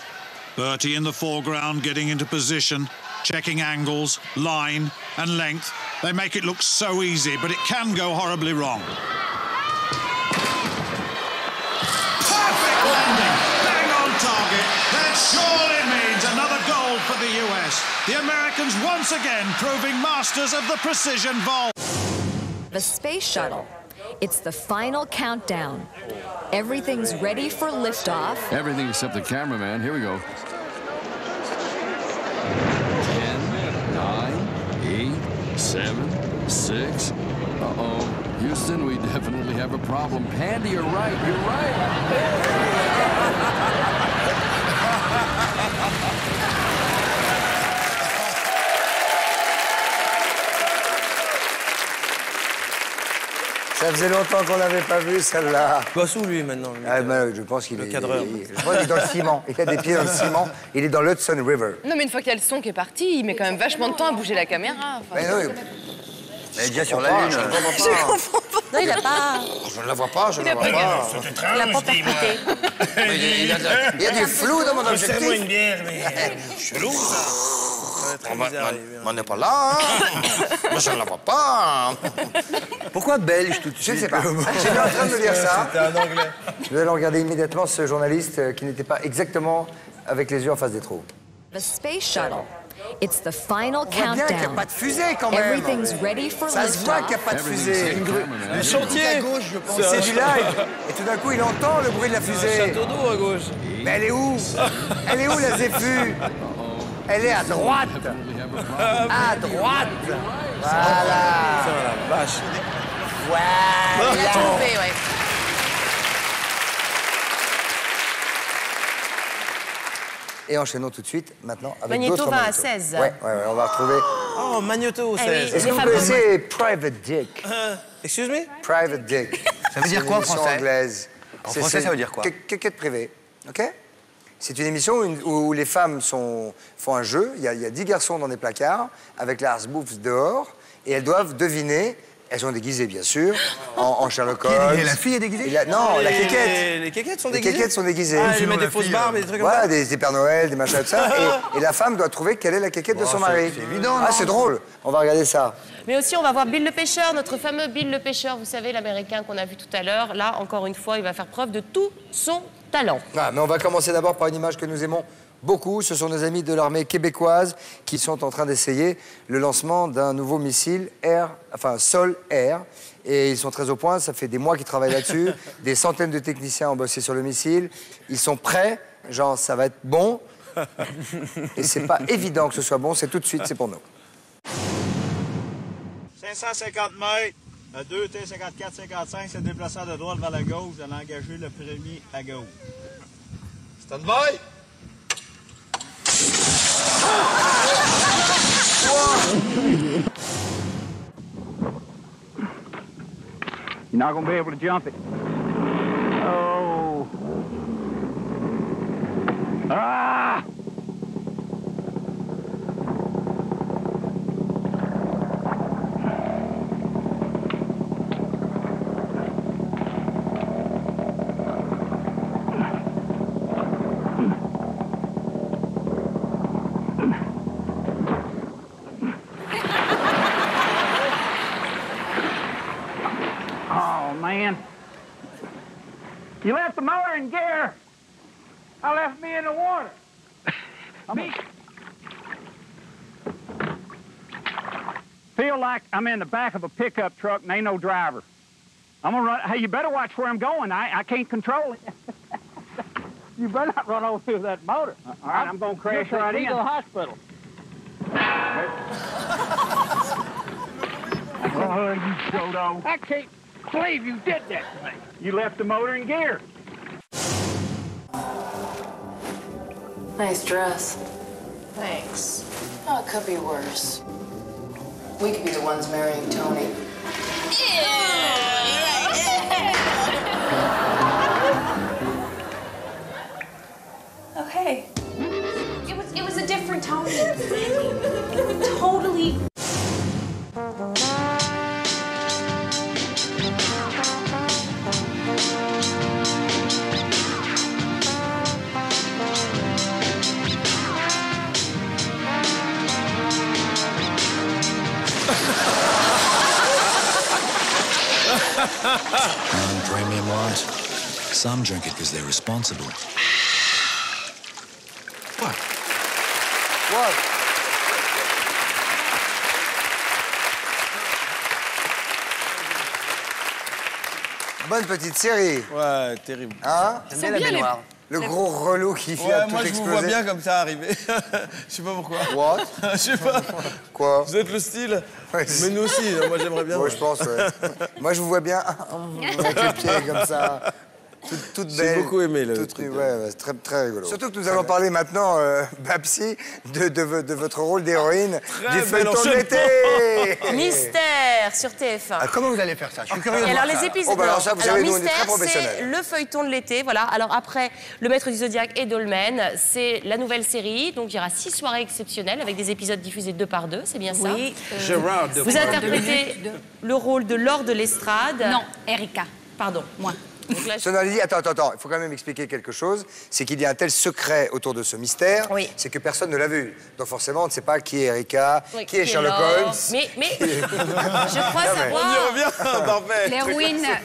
Bertie in the foreground, getting into position, checking angles, line and length. They make it look so easy, but it can go horribly wrong. Perfect landing, bang on target. That surely means another gold for the US. The Americans once again proving masters of the precision vault. The space shuttle. It's the final countdown. Everything's ready for liftoff. Everything except the cameraman. Here we go. 10, 9, 8, 7, 6. Uh-oh. Houston, we definitely have a problem. Pandy, you're right. You're right. Ça faisait longtemps qu'on n'avait pas vu celle-là. Il bosse où lui maintenant Je pense qu'il est. Le cadreur. Je crois qu'il est dans le ciment. Il a des pieds dans le ciment. Il est dans l'Hudson River. Non, mais une fois qu'il y a le son qui est parti, il met quand même vachement de temps à bouger la caméra. Enfin, Mais oui. Elle est déjà sur la Lune. Je comprends pas. Non, il a pas... Je ne la vois pas, je ne la vois pas. Il a pas percuté. Il y a du flou dans mon objectif. Serre-moi une bière, mais chelou, ça. On n'est pas là, hein. Moi, je ne la vois pas. Pourquoi belge tout de suite? Je ne sais pas. J'étais en train de me dire ça. C'était un anglais. Nous allons regarder immédiatement ce journaliste qui n'était pas exactement avec les yeux en face des trous. The space shuttle. It's the final On voit bien qu'il n'y a countdown. pas de fusée quand même. Everything's ready for Ça se voit qu'il n'y a pas de fusée. Un chantier. À gauche, je pense. C'est du live. Et tout d'un coup, il entend le bruit de la fusée. Château d'eau à gauche. Mais elle est où? Elle est où la Zéfu? Elle est à droite. À droite. Voilà. La vache. Voilà. Il a trouvé, ouais. Et enchaînons tout de suite, maintenant, avec Magnéto d'autres va à magnétos. 16. Ouais, on va retrouver... Oh, Magnéto au Eh 16. oui. Est-ce que vous connaissez Private Dick? Excuse me? Private Dick. Ça veut dire quoi en C'est une émission français? anglaise. En français, ça veut dire quoi? Quéquette privée, ok? C'est une émission où les femmes font un jeu. Il y a 10 garçons dans des placards, avec la Harsboufs dehors, et elles doivent deviner... Elles sont déguisées, bien sûr, en Sherlock Holmes. La fille est déguisée? Non, la quéquette. Les quéquettes sont Les déguisées? quéquettes sont déguisées. Ah, elles mettent des fausses barbes et des trucs comme Voilà, ça? des Pères Noël, des machins de ça. Et la femme doit trouver quelle est la quéquette de son mari. C'est évident, Ah, non? c'est drôle. On va regarder ça. Mais aussi, on va voir Bill le pêcheur, notre fameux Bill le pêcheur, vous savez, l'Américain qu'on a vu tout à l'heure. Là, encore une fois, il va faire preuve de tout son talent. Ah, mais on va commencer d'abord par une image que nous aimons beaucoup. Ce sont nos amis de l'armée québécoise qui sont en train d'essayer le lancement d'un nouveau missile sol-air. Et ils sont très au point, ça fait des mois qu'ils travaillent là-dessus. Des centaines de techniciens ont bossé sur le missile. Ils sont prêts, genre ça va être bon. Et c'est pas évident que ce soit bon, c'est tout de suite, c'est pour nous. 550 mètres, 2 T-54-55 se déplaçant de droite vers la gauche. Vous allez engager le premier à gauche. Stand by. You're not going to be able to jump it. Oh. Ah! Oh, man. You left the motor in gear. I left me in the water. Feel like I'm in the back of a pickup truck and ain't no driver. I'm gonna run. Hey, you better watch where I'm going. I can't control it. You better not run over through that motor. All right, I'm gonna crash right in. Hospital. Oh, you dodo. I can't believe you did that to me. You left the motor in gear. Nice dress. Thanks. Oh, it could be worse. We could be the ones marrying Tony. Oh, hey. It was a different Tony. Totally. Non-premium light. Some drink it because they're responsible. What? What? Bonne petite série. Ouais, terrible. Hein? J'aime bien la baignoire. Le gros relou qui vient Ouais, tout moi je exploser. vous vois bien comme ça arriver. Je sais pas pourquoi. What? Je sais pas. Quoi? Vous êtes le style. Ouais, Mais nous aussi, moi j'aimerais bien. Moi, je pense, ouais. Moi, je vous vois bien avec les pieds comme ça. toute J'ai belle. beaucoup aimé le toute truc. nue, ouais, c'est très, très rigolo. Surtout que nous allons parler maintenant, Babsi, de votre rôle d'héroïne du feuilleton de l'été. Mystère sur TF1. Ah, comment vous allez faire ça? Je suis curieux de Et alors voir ça. les épisodes. Oh, bah alors ça, vous savez, nous, on est très Mystère, professionnels. c'est le feuilleton de l'été, voilà. Alors après, Le Maître du Zodiaque et Dolmen, c'est la nouvelle série. Donc il y aura 6 soirées exceptionnelles avec des épisodes diffusés 2 par 2, c'est bien ça? Oui. Gérard de Vous interprétez le rôle de Laure de l'Estrade. Non, Erika. Pardon. Moi. Donc là, Sonali, attends, il faut quand même expliquer quelque chose. C'est qu'il y a un tel secret autour de ce mystère, c'est que personne ne l'a vu. Donc forcément, on ne sait pas qui est Erika, oui, qui est Sherlock Laure. Holmes. Mais je crois savoir. On y revient, parfait.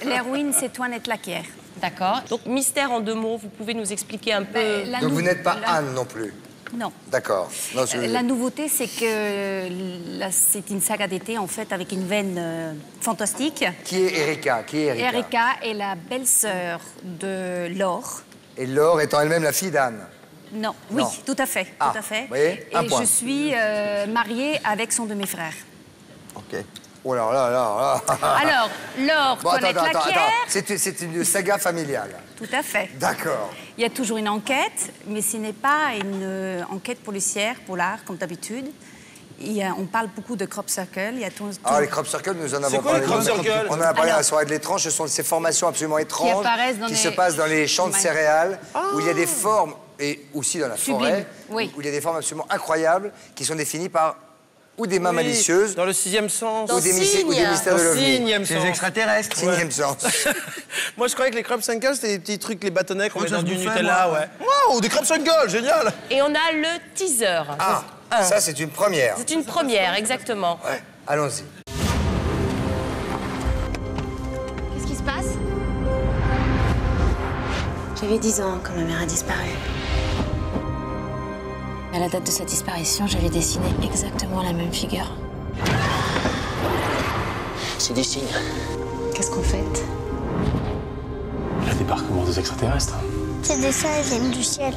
L'héroïne, c'est Toinette Laquière. D'accord. Donc mystère en 2 mots, vous pouvez nous expliquer un peu. Donc vous n'êtes pas Anne non plus. Non. D'accord. Non, La nouveauté, c'est que c'est une saga d'été, en fait, avec une veine fantastique. Qui est Erika? Erika est la belle-sœur de Laure. Et Laure étant elle-même la fille d'Anne. Non, oui, Non. tout à fait. Ah, tout à fait. vous voyez, un Et point. je suis mariée avec son demi-frère. Ok. Oh là là là là. Alors, Laure, Bon, Toinette Laquière. C'est une saga familiale. Tout à fait. D'accord. Il y a toujours une enquête, mais ce n'est pas une enquête policière, polar, comme d'habitude. On parle beaucoup de crop circle. Il y a Ah, les crop circles, nous en avons quoi, parlé. les crop circles On en a parlé à Alors, la soirée de l'étrange. Ce sont ces formations absolument étranges apparaissent dans qui les- se passent dans les champs de Ouais. céréales, où il y a des formes, et aussi dans la Sublimes, forêt, oui. où il y a des formes absolument incroyables qui sont définies par ou des mains malicieuses, Dans le 6e sens. ou des mystères de l'OVNI. 6e C'est les sens. extraterrestres. Sixième sens. Moi, je croyais que les crab circles, c'était des petits trucs, les bâtonnets qu'on met ça dans se du bouffait, Nutella, moi. ouais. Waouh, des crab circles, génial. Et on a le teaser. Ah, ça c'est une première. C'est une première, exactement. Ouais. Allons-y. Qu'est-ce qui se passe? J'avais 10 ans quand ma mère a disparu. À la date de sa disparition, j'avais dessiné exactement la même figure. C'est des signes. Qu'est-ce qu'on fait? Le débarquement des extraterrestres. C'est des singes, viennent du ciel.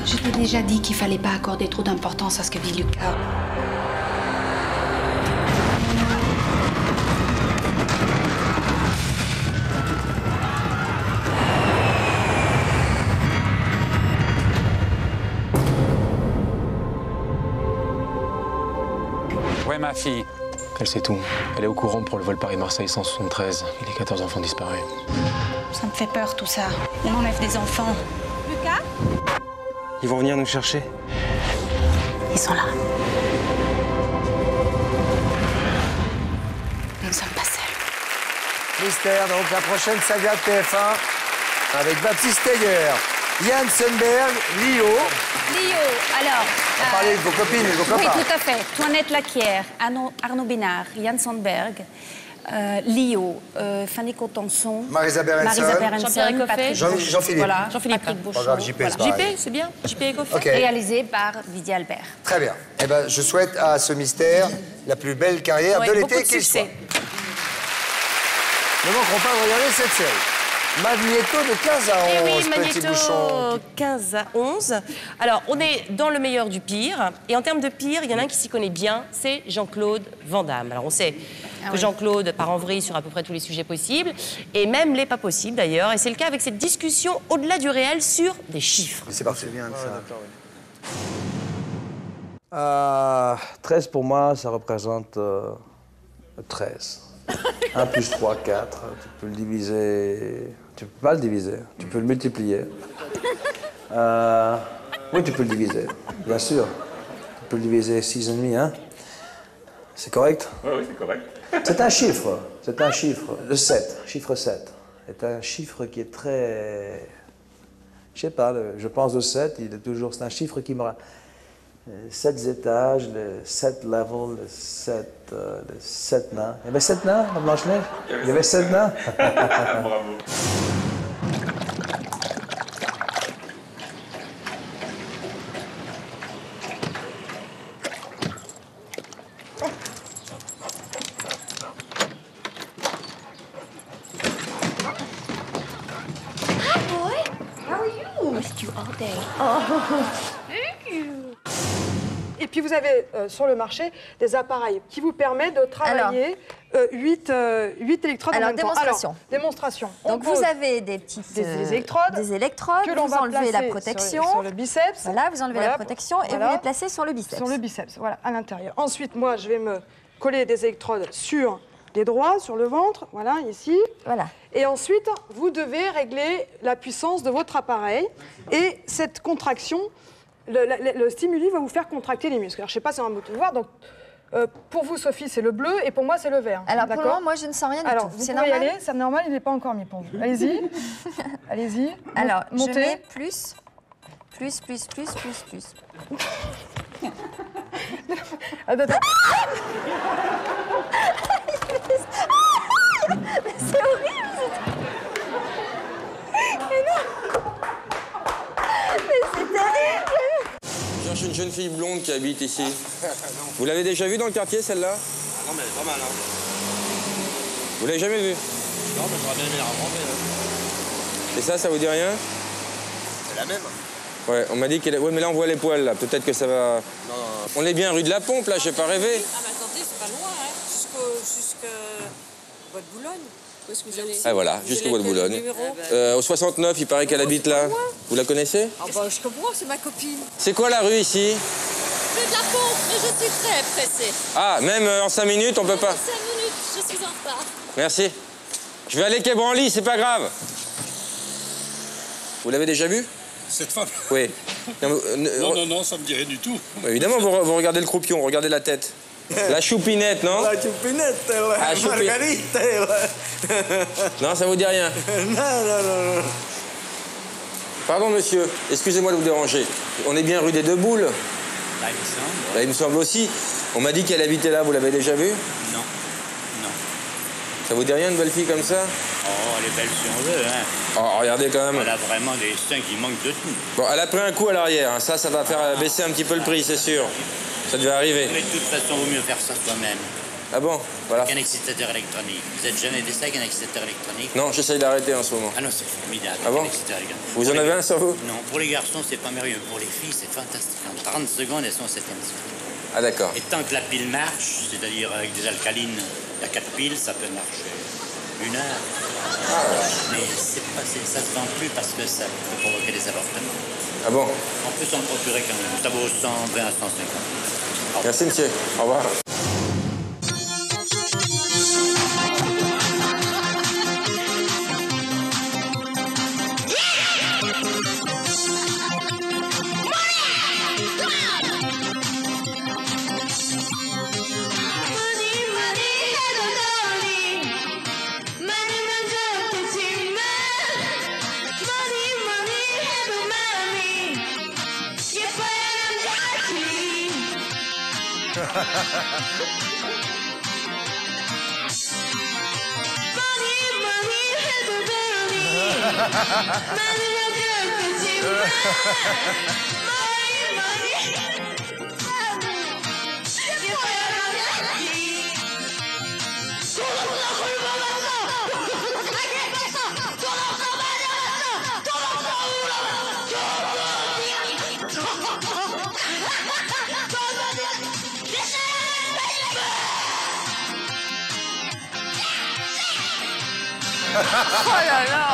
Je t'ai déjà dit qu'il fallait pas accorder trop d'importance à ce que vit Lucas. Ouais, ma fille. Elle sait tout. Elle est au courant pour le vol Paris-Marseille 173 et les 14 enfants disparus. Ça me fait peur tout ça. On enlève des enfants. Lucas? Ils vont venir nous chercher. Ils sont là. Nous ne sommes pas seuls. Mystère, donc la prochaine saga de TF1 avec Baptiste Steger, Yann Sundberg, Lio. Lio, alors... On parlait de vos copines et de vos Oui, copains. tout à fait. Toinette Laquière, Arnaud Bénard, Yann Sandberg, Lio, Fanny Cotenson, Marisa Berenson, Jean-Pierre Écoffet, Patrick Jean-Philippe. Voilà, Jean-Philippe. Patrick Pas Beauchamp. grave, JP, c'est Voilà. pareil. JP, c'est bien. JP Écoffet. Ok. Réalisé par Didier Albert. Très bien. Eh ben, je souhaite à ce mystère la plus belle carrière Ouais, de beaucoup l'été de qu'il soit. succès. Ne manquerons pas de regarder cette série. Magnéto de 15 à 11, Eh oui, petit bouchon. Magnéto 15 à 11. Alors, on est dans le meilleur du pire. Et en termes de pire, il y en a un qui s'y connaît bien, c'est Jean-Claude Van Damme. Alors, on sait que Jean-Claude part en vrille sur à peu près tous les sujets possibles, et même les pas possibles d'ailleurs. Et c'est le cas avec cette discussion au-delà du réel sur des chiffres. C'est parti. Bien ça. 13 pour moi, ça représente 13. 1 plus 3, 4. Tu peux le diviser. Tu peux pas le diviser. Tu peux le multiplier. Oui, tu peux le diviser, bien sûr. Tu peux le diviser 6,5, hein? C'est correct? Oui, c'est correct. C'est un chiffre. C'est un chiffre. Le 7, chiffre 7. C'est un chiffre qui est très. Je sais pas, je pense au 7, il est toujours. C'est un chiffre qui me. 7 étages, le 7 level, le 7 nains. Il y avait 7 nains dans Blanche-Neige? Il y avait 7 nains? Bravo. Hi, boy. How are you? Missed you all day. Thank you. Et puis vous avez sur le marché des appareils qui vous permettent de travailler 8 électrodes en même temps. Démonstration. Alors, démonstration. Donc vous avez des petites des électrodes que l'on va enlever la protection sur le biceps. Voilà, vous enlevez la protection et vous les placez sur le biceps. Sur le biceps, voilà, à l'intérieur. Ensuite, moi, je vais me coller des électrodes sur les droits, sur le ventre, voilà, ici. Voilà. Et ensuite, vous devez régler la puissance de votre appareil. Et cette contraction, le stimuli va vous faire contracter les muscles. Alors, je ne sais pas si on va me voir, donc... pour vous, Sophie, c'est le bleu et pour moi, c'est le vert. Alors, pour le moment, moi, je ne sens rien du Alors, tout. vous pouvez y aller, c'est normal, il n'est pas encore mis pour vous. Allez-y. Allez-y. Alors, montez. je mets plus. Attends. Mais c'est horrible. Mais non. Mais c'est terrible. Je cherche une jeune fille blonde qui habite ici. Vous l'avez déjà vue dans le quartier, celle-là? Non, mais pas mal, hein. Vous l'avez jamais vue? Non, mais j'aurais bien aimé la rencontrer. Et ça vous dit rien? C'est la même. Ouais, on m'a dit qu'elle... Ouais, mais là, on voit les poils, là. Peut-être que ça va... Non. On est bien rue de la Pompe, là, j'ai pas rêvé. Ah, mais attendez, c'est pas loin, hein. Jusqu'à Bois de Boulogne. Où est-ce que vous allez? Ah, voilà, jusqu'au Bois de Boulogne. Au 69, il paraît qu'elle habite là. Vous la connaissez? Ah, bah, je comprends, c'est ma copine. C'est quoi la rue ici? Rue de la Pompe, mais je suis très pressée. Ah, même en 5 minutes, on peut pas? 5 minutes, je suis en retard. Merci. Je vais aller quai Branly, c'est pas grave. Vous l'avez déjà vu? Cette femme? Oui. Non, ça me dirait du tout. Évidemment, vous regardez le croupion, regardez la tête. La choupinette, non? La choupinette, Margarita, non, ça vous dit rien? Non. Pardon, monsieur, excusez-moi de vous déranger. On est bien rue des Deux Boules? Là, il me semble. Là, il me semble aussi. On m'a dit qu'elle habitait là, vous l'avez déjà vue? Non. Ça vous dit rien, une belle fille comme ça? Oh, elle est belle si on veut, hein. Oh, regardez quand même. Elle a vraiment des seins qui manquent de tout. Bon, elle a pris un coup à l'arrière. Hein. Ça va faire baisser un petit peu le prix, c'est sûr. Ça devait arriver. Mais de toute façon, il vaut mieux faire ça soi-même. Ah bon? Voilà. Qu'un excitateur électronique. Vous n'êtes jamais essayé avec un excitateur électronique? Non, j'essaye d'arrêter en ce moment. Ah non, c'est formidable. Ah bon? Un excitateur électronique. Vous en avez un sur vous? Non, pour les garçons, c'est pas merveilleux. Pour les filles, c'est fantastique. En 30 secondes, elles sont au 7e ciel. Ah d'accord. Et tant que la pile marche, c'est-à-dire avec des alcalines, il y a 4 piles, ça peut marcher 1 heure. Mais ça se vend plus parce que ça peut provoquer des avortements. Ah bon? On peut s'en procurer quand même. Ça vaut 120 à 150. Merci, monsieur. Au revoir. Oh là là!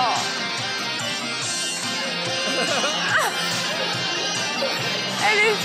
Elle est...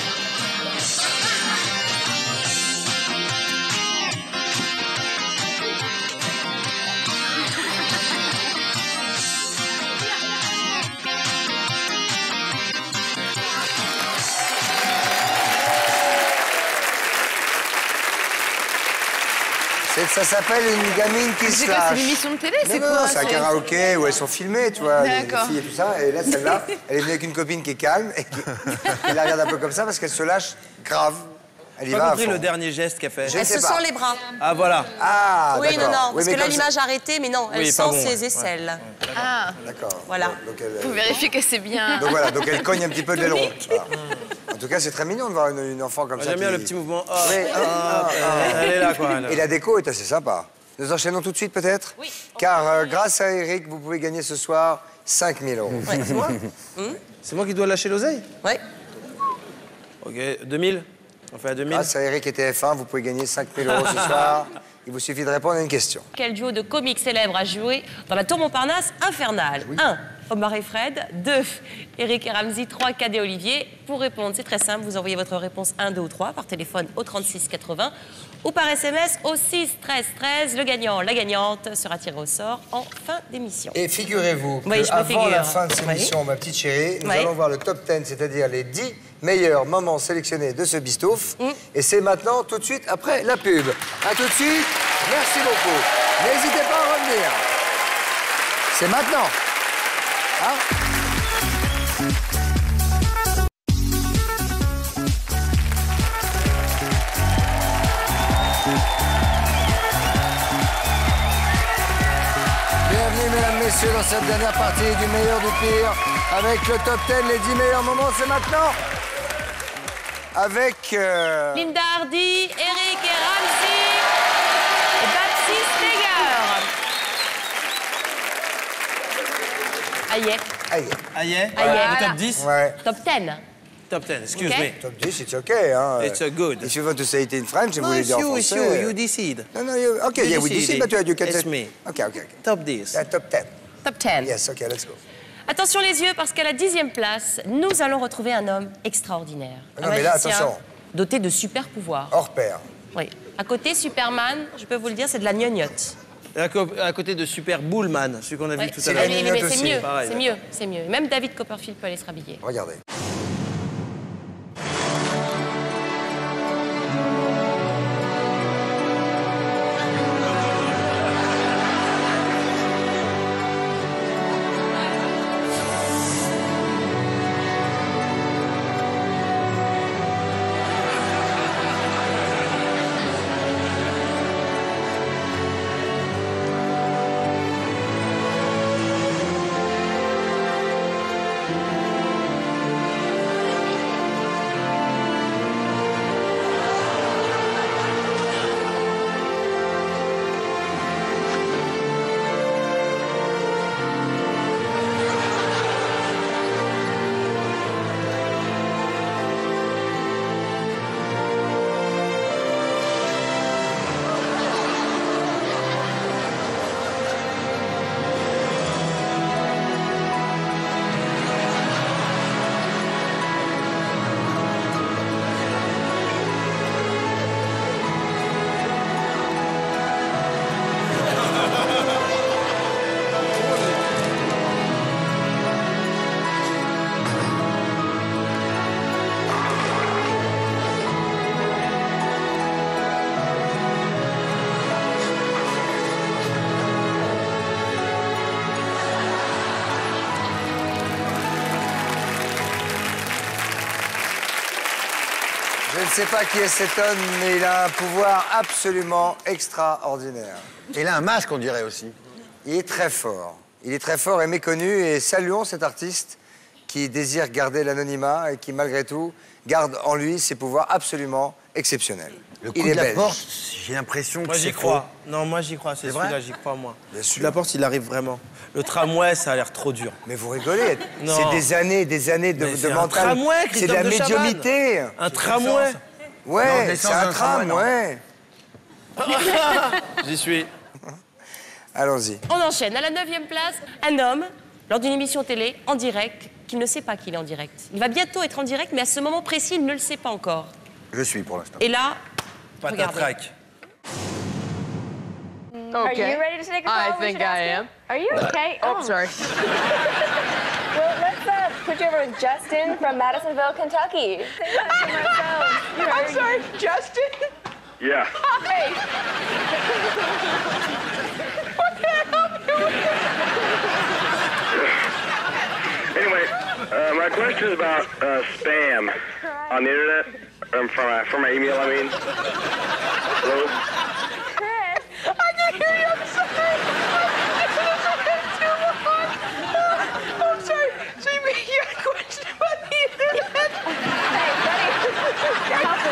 Ça s'appelle une gamine qui se C'est quoi, lâche. c'est une émission de télé? C'est Non, quoi? c'est un karaoké où elles sont filmées, tu vois, les D'accord. filles et tout ça. Et là, celle-là, elle est venue avec une copine qui est calme et qui la regarde un peu comme ça parce qu'elle se lâche grave. Elle y J'ai va pas à compris fond. le dernier geste qu'elle fait. Je Elle sais se pas. sent les bras. Ah, voilà. Ah, Oui, non, d'accord. non, Oui, parce mais que là, comme ça- l'image arrêtée, mais non, elle Oui, sent pas bon, ses ouais. aisselles. Ah, D'accord. Voilà. Donc elle, faut vérifier que c'est bien. donc voilà, donc elle cogne un petit peu de l'aileron. Voilà. En tout cas, c'est très mignon de voir une enfant comme ça. J'aime bien qui- le petit mouvement. Oui, Elle est là, quoi. elle. Et la déco est assez sympa. Nous enchaînons tout de suite, peut-être? Oui. Car grâce à Eric, vous pouvez gagner ce soir 5 000 €. Ouais. C'est moi qui dois lâcher l'oseille? Ouais. Ok, 2000? On fait à 2000. Grâce à Eric et TF1, vous pouvez gagner 5 000 € ce soir. Il vous suffit de répondre à une question. Quel duo de comiques célèbres a joué dans la Tour Montparnasse infernale? 1. Omar et Fred. 2. Eric et Ramzy. 3. Cad et Olivier. Pour répondre, c'est très simple. Vous envoyez votre réponse 1, 2 ou 3 par téléphone au 36 80 ou par SMS au 6 13 13. Le gagnant, la gagnante sera tiré au sort en fin d'émission. Et figurez-vous Oui, qu'avant la fin de cette émission, ma petite chérie, nous allons voir le top 10, c'est-à-dire les 10 meilleurs moments sélectionnés de ce Bistouf. Et c'est maintenant, tout de suite, après la pub. A tout de suite. Merci beaucoup. N'hésitez pas à revenir. C'est maintenant. Hein? Bienvenue, mesdames, messieurs, dans cette dernière partie du meilleur du pire. Avec le top 10, les 10 meilleurs moments, c'est maintenant. Avec... Linda Hardy, Eric et Ramzy et Baptiste Steger. Aïe. Aïe. Voilà. Le top 10. Ouais. Top 10. Top 10, excuse Ok. me. Top 10, it's okay. Hein. It's a good. If you want to say it in French, je No, voulais it's dire en you, it's français. you decide. No, okay, You yeah, we decide, but you can It's say... me. Okay. Top 10. Top 10. Top 10. Yes, okay, let's go. Attention les yeux, parce qu'à la 10e place, nous allons retrouver un homme extraordinaire. Non, Un mais là, magicien attention. doté de super pouvoirs. Hors pair. Oui. À côté, Superman, je peux vous le dire, c'est de la gnognotte. À côté de Super Bullman, celui qu'on a vu Ouais, tout c'est à l'heure. c'est mieux, Pareil. c'est mieux, c'est mieux. Même David Copperfield peut aller se rhabiller. Regardez. Je ne sais pas qui est cet homme, mais il a un pouvoir absolument extraordinaire. Et il a un masque, on dirait aussi. Il est très fort. Il est très fort et méconnu. Et saluons cet artiste qui désire garder l'anonymat et qui, malgré tout, garde en lui ses pouvoirs absolument exceptionnels. Le coup Il de est la belge. porte, j'ai l'impression que Moi, c'est j'y faux. crois. Non, moi, j'y crois. C'est C'est vrai celui-là, j'y crois, moi. Bien Le sûr. coup de la porte, il arrive vraiment. Le tramway, ça a l'air trop dur. Mais vous rigolez. Non. C'est des années de Mais c'est un mental. tramway, C'est de la Christophe de Chavannes. médiumité. Un tramway. Non, Ouais, l'essence c'est un d'un tramway, non. tramway. J'y suis. Allons-y. On enchaîne. À la 9e place, un homme, lors d'une émission télé, en direct, qui ne sait pas qu'il est en direct. Il va bientôt être en direct, mais à ce moment précis, il ne le sait pas encore. Je suis pour l'instant. Et là, regardez. Patatrac. Are you ready to take a call? I think I am. Are you okay? Oh, sorry. Well, let's put you over with Justin from Madisonville, Kentucky. I'm sorry, Justin? Yeah. Hi. What can I help you with? Anyway, my question is about spam on the internet. From my email, I mean. Hello? Chris, I can hear you. I'm sorry. I'm sorry. So you mean you had a question about the internet? Hey, buddy.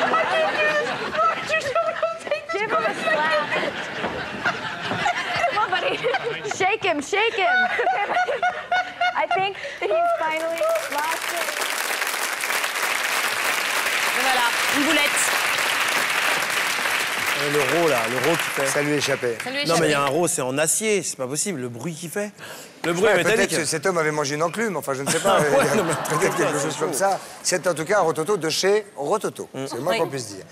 I can't do this. Why don't you someone else take this? Give him a slap. Come on, buddy. Shake him, shake him. I think that he's finally lost it. Et voilà. Une boulette. Le rot qui fait. Ça lui échappait. Non, mais il y a un rot, c'est en acier, c'est pas possible. Le bruit qu'il fait. Le bruit Ouais, métallique. peut-être que cet homme avait mangé une enclume, enfin je ne sais pas. Ouais, non, mais Peut-être quelque chose comme ça. C'est en tout cas un rototo de chez Rototo. C'est le moins Oui. qu'on puisse dire.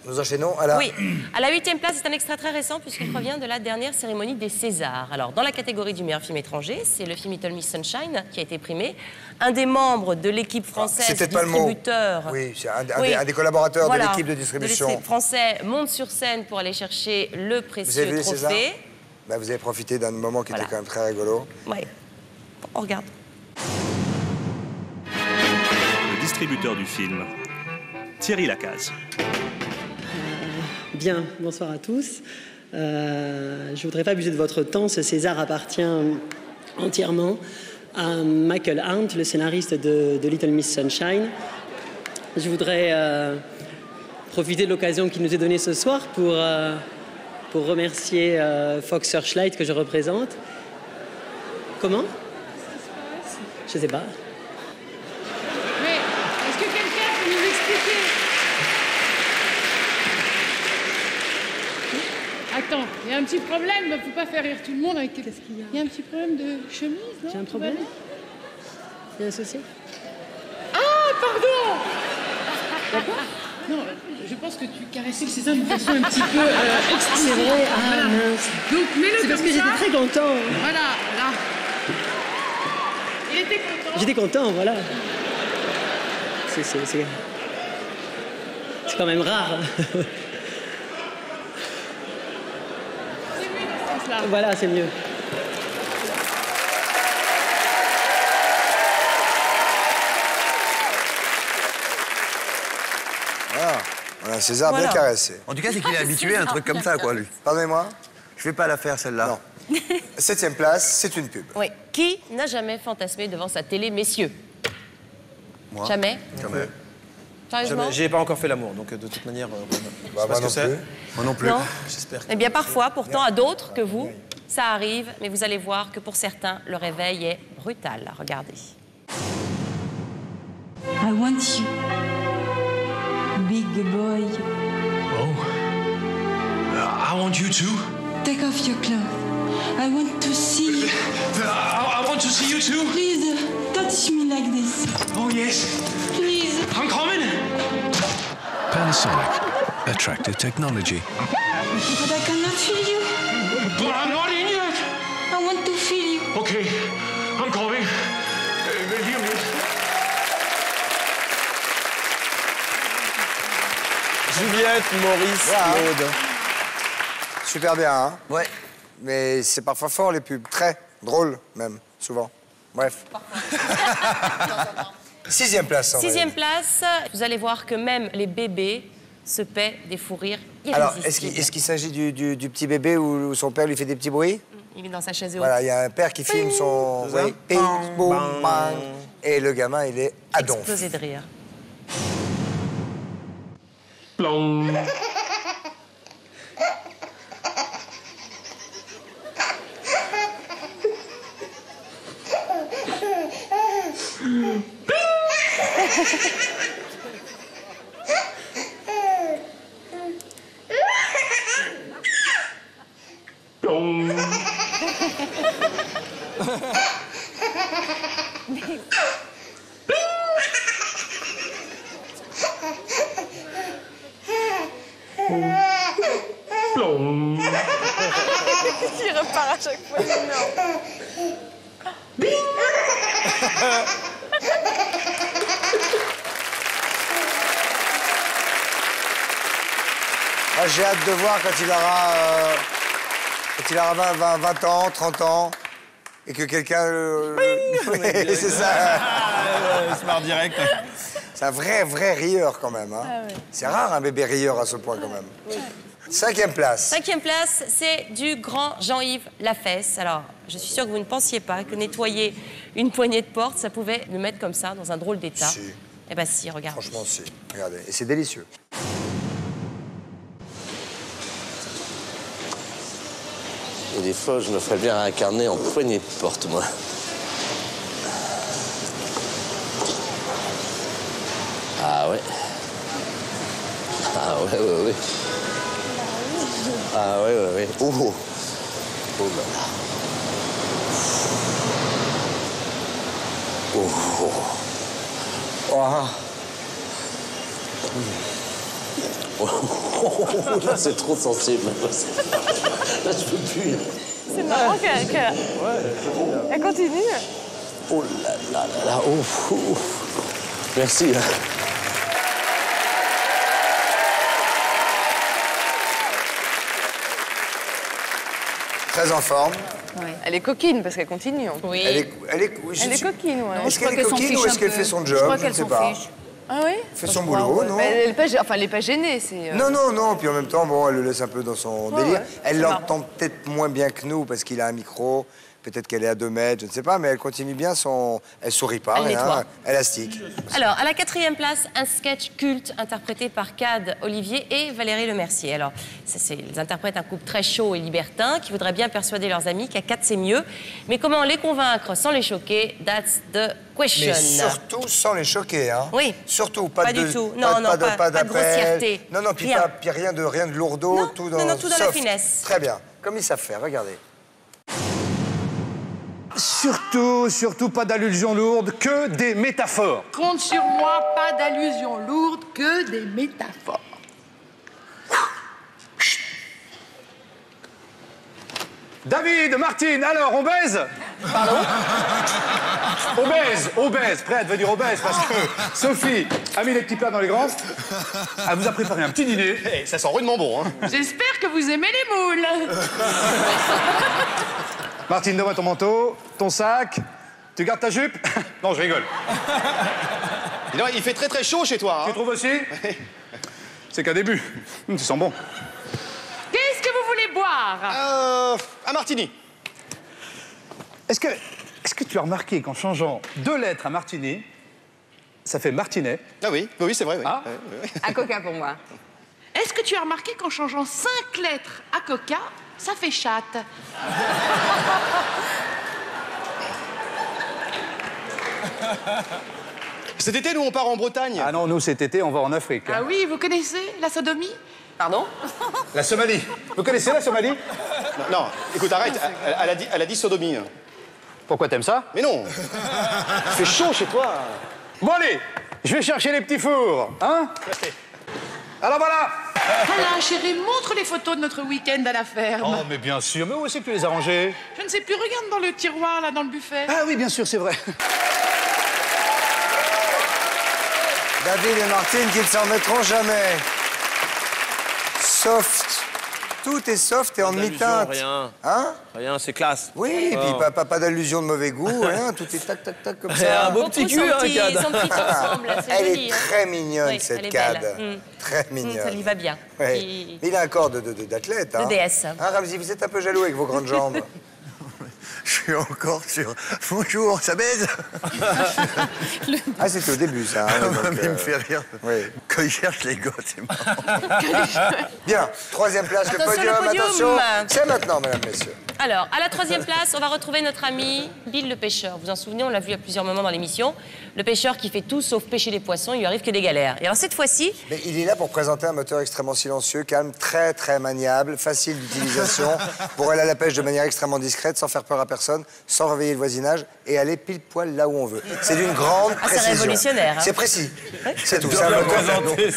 Nous enchaînons à la... Oui. À la 8e place, c'est un extrait très récent puisqu'il provient de la dernière cérémonie des Césars. Alors, dans la catégorie du meilleur film étranger, c'est le film Little Miss Sunshine qui a été primé. Un des membres de l'équipe française, C'est peut-être pas le mot. distributeur... Oui, c'est Oui. un des collaborateurs Voilà, de l'équipe de distribution. l'équipe français monte sur scène pour aller chercher le Vous avez précieux vu les Césars? trophée. Bah, vous avez profité d'un moment qui était quand même très rigolo. Oui. On regarde. Le distributeur du film, Thierry Lacaze. Bien, bonsoir à tous. Je ne voudrais pas abuser de votre temps. Ce César appartient entièrement à Michael Arndt, le scénariste de Little Miss Sunshine. Je voudrais profiter de l'occasion qui nous est donnée ce soir pour remercier Fox Searchlight que je représente. Comment? Je ne sais pas. Mais est-ce que quelqu'un peut nous expliquer? Attends, il y a un petit problème, il ne faut pas faire rire tout le monde avec... Qu'est-ce qu'il y a? Il y a un petit problème de chemise, non? J'ai un problème? Il y a un souci? Ah, pardon! D'accord? Non, je pense que tu caressais le César d'une façon un petit peu extrême. C'est vrai? Ah, Voilà. mince. Donc, mets-le C'est parce comme que ça. j'étais très content. Voilà, là. Il était content. J'étais content, voilà. C'est quand même rare. Là. Voilà, c'est mieux. Voilà. On a un César Voilà. bien caressé. En tout cas, c'est qu'il est habitué à un truc comme ça, quoi, lui. Pardonnez-moi? Je vais pas la faire, celle-là. Non. 7e place, c'est une pub. Oui. Qui n'a jamais fantasmé devant sa télé, messieurs? Moi? Jamais? Jamais. Sérieusement? J'ai pas encore fait l'amour, donc de toute manière, je sais pas moi ce que non c'est. plus. Moi non plus. Non. J'espère. Eh bien, parfois, pourtant, à d'autres que vous, ça arrive, mais vous allez voir que pour certains, le réveil est brutal. Regardez. I want you, big boy. Oh. I want you too. Take off your clothes. I want to see you. I want to see you too. Please, touch me like this. Oh, yes. Please. I'm coming. Panasonic. Attractive technology. But I cannot feel you. But I'm not in yet. I want to feel you. Okay, I'm coming. Hear me. Juliette, Maurice, Claude. Super bien, hein? Ouais. Mais c'est parfois fort, les pubs. Très drôle, même, souvent. Bref. 6e place. Sandrine. 6e place, vous allez voir que même les bébés se paient des fous rires Alors, irrésistibles. est-ce qu'il s'agit du petit bébé où son père lui fait des petits bruits? Il est dans sa chaise haute. Voilà, il y a un père qui filme son... C'est ça? Oui, ping, boum, bang. Et le gamin, il est à donf. Explosé de rire. Plong. Plong. Plong. Il repart à chaque fois. Non. Ah, j'ai hâte de voir quand il aura 20 ans, 30 ans, et que quelqu'un... Oui, c'est ça. Il se marre direct. C'est un vrai rieur, quand même. Hein. Ah ouais. C'est rare, un bébé rieur à ce point, quand même. 5e place. 5e place, c'est du grand Jean-Yves Lafesse. Alors, je suis sûre que vous ne pensiez pas que nettoyer une poignée de porte, ça pouvait le mettre comme ça, dans un drôle d'état. Si. Eh ben si, regarde. Franchement, si. Regardez. Et c'est délicieux. Et des fois, je me ferais bien incarner en poignée de porte, moi. Ah ouais. Ah ouais, ouais, ouais. Ah ouais, ouais, ouais. Oh, oh. Oh là là. Oh, oh. Oh. Oh, là, c'est trop sensible. Là, je peux plus. C'est marrant qu'elle continue. Oh là là là là. Ouf, ouf. Merci. Très en forme. Ouais. Elle est coquine parce qu'elle continue. Oui. Elle est coquine, ouais. Est-ce qu'elle est coquine ou est-ce qu'elle fait son job? Je crois Je qu'elle ne sais s'en pas. fiche. Ah oui? Elle fait son boulot, non? Mais elle n'est pas gênée. Non, non, non. Puis en même temps, bon, elle le laisse un peu dans son délire. Ouais, Elle l'entend peut-être moins bien que nous parce qu'il a un micro. Peut-être qu'elle est à 2 mètres, je ne sais pas, mais elle continue bien son... Elle sourit pas, Elle nettoie. Elle astique. Alors, à la 4e place, un sketch culte interprété par Cad Olivier et Valérie Lemercier. Alors, ils interprètent un couple très chaud et libertin qui voudrait bien persuader leurs amis qu'à 4 c'est mieux. Mais comment les convaincre sans les choquer? That's the question. Mais surtout sans les choquer, hein? Oui. Surtout, pas du de... tout. Non, non, pas de grossièreté. Non, non, puis rien de lourdeau, non, tout dans... Non, tout dans la finesse. Très bien, comme ils savent faire, regardez. Surtout pas d'allusions lourdes, que des métaphores. Compte sur moi, pas d'allusions lourdes, que des métaphores. David, Martine, alors, on baise? Pardon? Obèse, prêt à devenir obèse, parce que Sophie a mis les petits plats dans les grands. Elle vous a préparé un petit dîner. Hey, ça sent rudement bon, hein. J'espère que vous aimez les moules. Martine, donne-moi ton manteau, ton sac. Tu gardes ta jupe? Non, je rigole. Dis donc, il fait très chaud chez toi, hein. Tu trouves aussi? C'est qu'un début. Tu sens bon. Qu'est-ce que vous voulez boire? Un martini. Est-ce que tu as remarqué qu'en changeant 2 lettres à martini, ça fait martinet? Ah oui, oui, c'est vrai, oui. Ah. Oui. Un coca pour moi. Est-ce que tu as remarqué qu'en changeant 5 lettres à coca, ça fait chatte? Cet été, nous, on part en Bretagne. Ah non, nous, cet été, on va en Afrique. Ah oui, vous connaissez la sodomie? Pardon? La Somalie. Vous connaissez la Somalie? Non, écoute, arrête. Elle a dit sodomie. Pourquoi t'aimes ça? Mais non. Il fait chaud chez toi. Bon, allez, je vais chercher les petits fours, hein? Alors voilà. Voilà, chérie, montre les photos de notre week-end à la ferme. Oh, mais bien sûr. Mais où est-ce que tu les as rangés? Je ne sais plus, regarde dans le tiroir, là, dans le buffet. Ah oui, bien sûr, c'est vrai. David et Martine qui ne s'en remettront jamais. Soft. Tout est soft et en demi-teinte. Rien. Hein? Rien, c'est classe. Oui, et puis pas d'allusion de mauvais goût, rien. Tout est tac, tac, tac, comme ça. Un beau petit cul, hein, Cad. Son petit ensemble, là, c'est Elle joli, est hein. très mignonne, Oui, cette elle est Cad. belle. Très mignonne. Ça lui va bien. Ouais. Il- Il a un corps d'athlète. Hein. De déesse. Hein, Ramzi, vous êtes un peu jaloux avec vos grandes jambes. Je suis encore sur... Bonjour, ça baise? Ah, c'était au début, ça. Hein, donc, Il me fait rire. Oui. Quand il cherche les gosses, c'est marrant. Bien, 3e place, Attention, le podium. le podium. Attention, c'est maintenant, mesdames, messieurs. Alors, à la 3e place, on va retrouver notre ami Bill le pêcheur. Vous vous en souvenez, on l'a vu à plusieurs moments dans l'émission. Le pêcheur qui fait tout sauf pêcher des poissons, il lui arrive que des galères. Et alors cette fois-ci... Mais il est là pour présenter un moteur extrêmement silencieux, calme, très très maniable, facile d'utilisation, pour aller à la pêche de manière extrêmement discrète, sans faire peur à personne, sans réveiller le voisinage et aller pile poil là où on veut. C'est d'une grande c'est précision. révolutionnaire, hein. C'est précis. C'est tout. C'est un moteur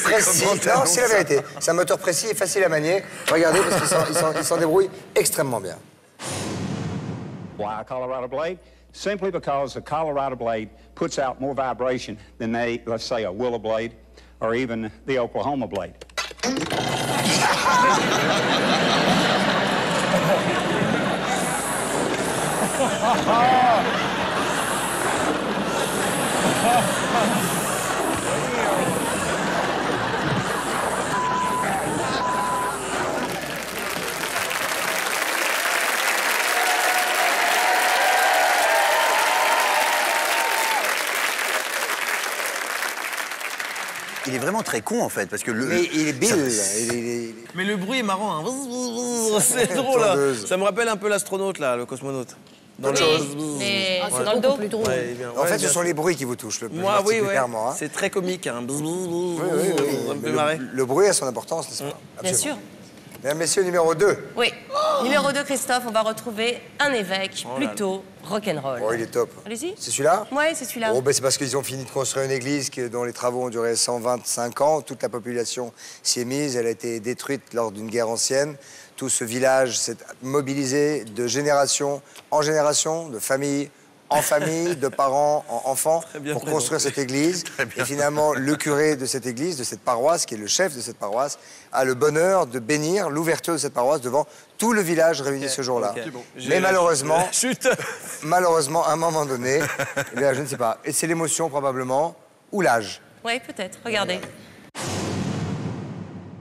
précis. Non, c'est la vérité. C'est un moteur précis et facile à manier. Regardez, parce qu'il s'en débrouille extrêmement bien. Why a Colorado blade? Simply because the Colorado blade puts out more vibration than let's say, a willow blade or even the Oklahoma blade. Il est vraiment très con, en fait, parce que le... Mais il est Bill. Mais le bruit est marrant, hein. C'est drôle, là. Ça me rappelle un peu l'astronaute, là, le cosmonaute. Dans Autre le- chose. Mais Ouais. c'est dans le dos. Ouais, bien, En ouais, fait, bien ce sont les bruits qui vous touchent le plus Moi, oui, ouais. particulièrement. Hein. C'est très comique. Hein. Oui, oui, oui. Ça me fait Le- marrer. Le bruit a son importance, n'est-ce pas? Bien Absolument. sûr. Mesdames, messieurs, numéro 2. Oui. Numéro 2, Christophe, on va retrouver un évêque Oh là là. plutôt rock'n'roll. Oh, il est top. Allez-y. C'est celui-là? Ouais, c'est celui-là. Oh, ben, c'est parce qu'ils ont fini de construire une église dont les travaux ont duré 125 ans. Toute la population s'y est mise. Elle a été détruite lors d'une guerre ancienne. Tout ce village s'est mobilisé de génération en génération, de famille en famille, de parents en enfants, pour construire cette église. Et finalement, le curé de cette église, de cette paroisse, qui est le chef de cette paroisse, a le bonheur de bénir l'ouverture de cette paroisse devant tout le village réuni ce jour-là. ok. Bon, Mais malheureusement, Chut. malheureusement, à un moment donné, eh bien, je ne sais pas. Et c'est l'émotion probablement, ou l'âge. Oui, peut-être. Regardez.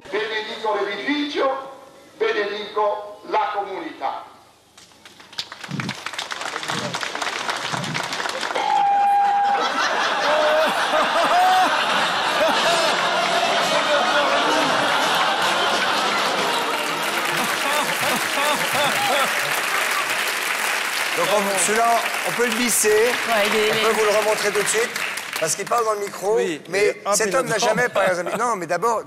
Benedico l'edificio, benedico la comunità. Donc celui-là, on peut le glisser. On peut vous le remontrer tout de suite. Parce qu'il parle dans le micro. Mais et hop, cet il homme n'a entend. jamais, par exemple... Non, mais d'abord,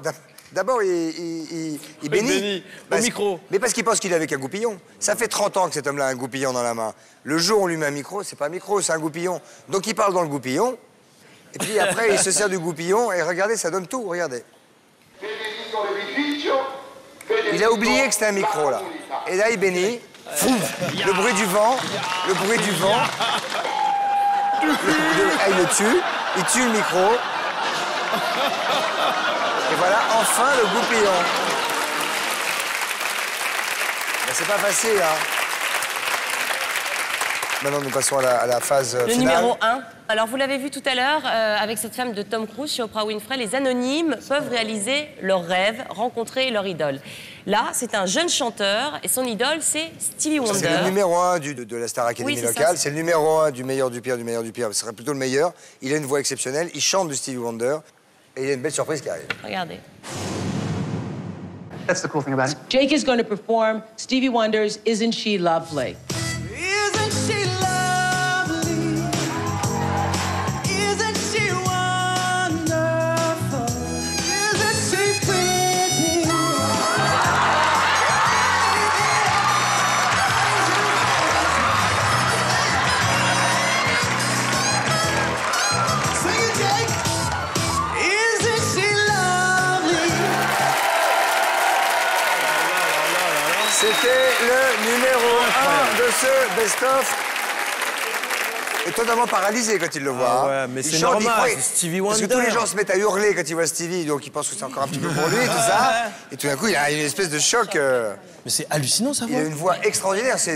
il bénit. au micro. Mais parce qu'il pense qu'il est avec un goupillon. Ça fait 30 ans que cet homme-là a un goupillon dans la main. Le jour où on lui met un micro, c'est pas un micro, c'est un goupillon. Donc il parle dans le goupillon. Et puis après, il se sert du goupillon. Et regardez, ça donne tout. Regardez. Benedico l'edificio, Il a oublié que c'était un micro, là. Et là, il bénit. Fouf, le bruit du vent. Le bruit du vent. Il le tue. Il tue le micro. Et voilà, enfin, le goupillon. Ben, c'est pas facile, hein. Maintenant, nous passons à la phase Le finale. numéro 1. Alors, vous l'avez vu tout à l'heure, avec cette femme de Tom Cruise chez Oprah Winfrey, les anonymes peuvent réaliser leurs rêves, rencontrer leur idole. Là, c'est un jeune chanteur et son idole, c'est Stevie Wonder. C'est le numéro 1 de la Star Academy Oui, c'est ça, locale. C'est le numéro 1 du meilleur du pire, du meilleur du pire. Ce serait plutôt le meilleur. Il a une voix exceptionnelle. Il chante du Stevie Wonder. Et il y a une belle surprise qui arrive. Regardez. That's the cool thing about it. Jake is going to perform Stevie Wonder's Isn't She Lovely? Isn't she lovely? Isn't she wonderful? Isn't she pretty? Sing it, Jake. Isn't she lovely? C'était le numéro 1 de ce best-of. Et totalement paralysé quand il le voit. Ah ouais, mais Il c'est chante, il normal, croit- c'est Stevie Parce que Wonder. tous les gens se mettent à hurler quand ils voient Stevie, donc ils pensent que c'est encore un petit peu pour lui, tout ça. Et tout d'un coup, il a une espèce de choc. Mais c'est hallucinant, ça. Il a une voix extraordinaire, c'est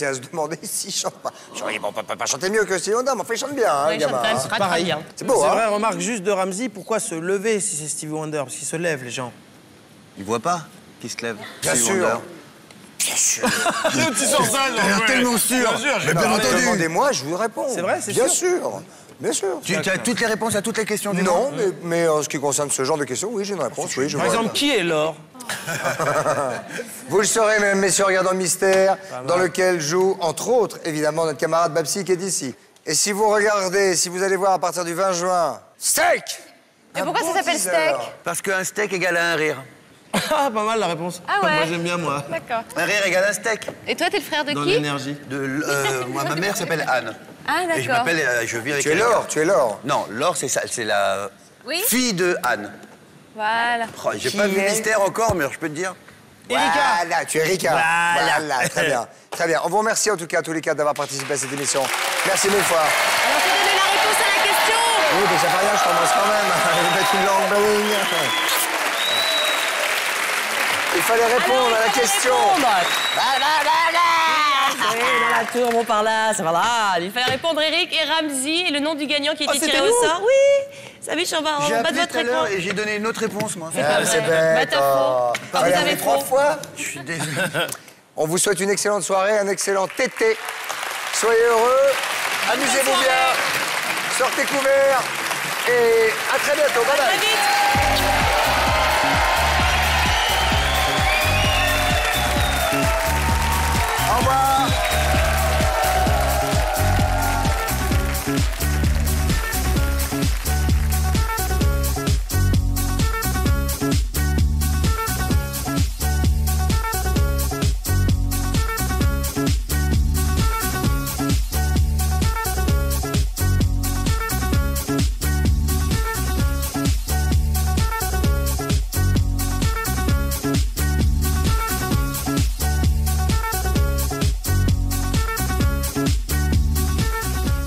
à se demander s'il chante pas. Genre, bon, pas chanter mieux que Stevie Wonder, mais enfin, il chante bien, hein, Ouais, il chante gamin. quand même hein. très, très bien. C'est beau, C'est hein. vrai, remarque juste de Ramsey, pourquoi se lever si c'est Stevie Wonder? Parce qu'ils se lèvent, les gens. Ils voient pas qui se lève. Bien Stevie sûr. Wonder. Bien sûr. Tu sors ça, T'as l'air tellement sûr. Mais bien entendu. Demandez-moi, je vous réponds. C'est vrai, c'est bien sûr. sûr. Bien sûr. Tu as toutes les réponses à toutes les questions du Non, monde mais en ce qui concerne ce genre de questions, oui, j'ai une réponse. Oui, je Par vois. exemple, qui est Laure? Vous le saurez, mesdames, messieurs, regardant Mystère, dans lequel joue, entre autres, évidemment, notre camarade Babsi qui est d'ici. Et si vous regardez, si vous allez voir à partir du 20 juin, Steak! Mais pourquoi ça s'appelle steak? Parce qu'un steak égale à un rire. Ah, pas mal la réponse. Ah ouais. Moi, j'aime bien, moi. D'accord. Un rire égale un steak. Et toi, t'es le frère de Dans qui? l'énergie. Moi, ma mère s'appelle Anne. Ah, Et je d'accord. m'appelle, je vis avec Tu es elle. Laure, tu es Laure. Non, Laure, c'est la Oui. fille de Anne. Voilà. Oh, j'ai Qui pas vu est Mystère encore, mais je peux te dire. Voilà, tu es Erika. Voilà. Très bien. Très bien. On vous remercie en tout cas tous les quatre d'avoir participé à cette émission. Merci mille fois. Alors, tu as donné la réponse à la question. Oui, mais ça fait rien, je t'embrasse quand même. Je vais mettre une langue bling. Il fallait répondre à la question. Oui, dans la tour, bon par là, ça va là. Il fallait répondre Eric et Ramsey et le nom du gagnant qui était c'était tiré au nous. sort. Oui, ça biche en bas, J'ai en bas de appelé votre tout à l'heure écran. et j'ai donné une autre réponse, moi. C'est pas c'est vrai. bête. Bah, t'as faux. Vous avez avez faux. 3 fois. Je suis désolé. On vous souhaite une excellente soirée, un excellent tété. Soyez heureux, amusez-vous bien, sortez couverts et à très bientôt. Bye bye. À très vite.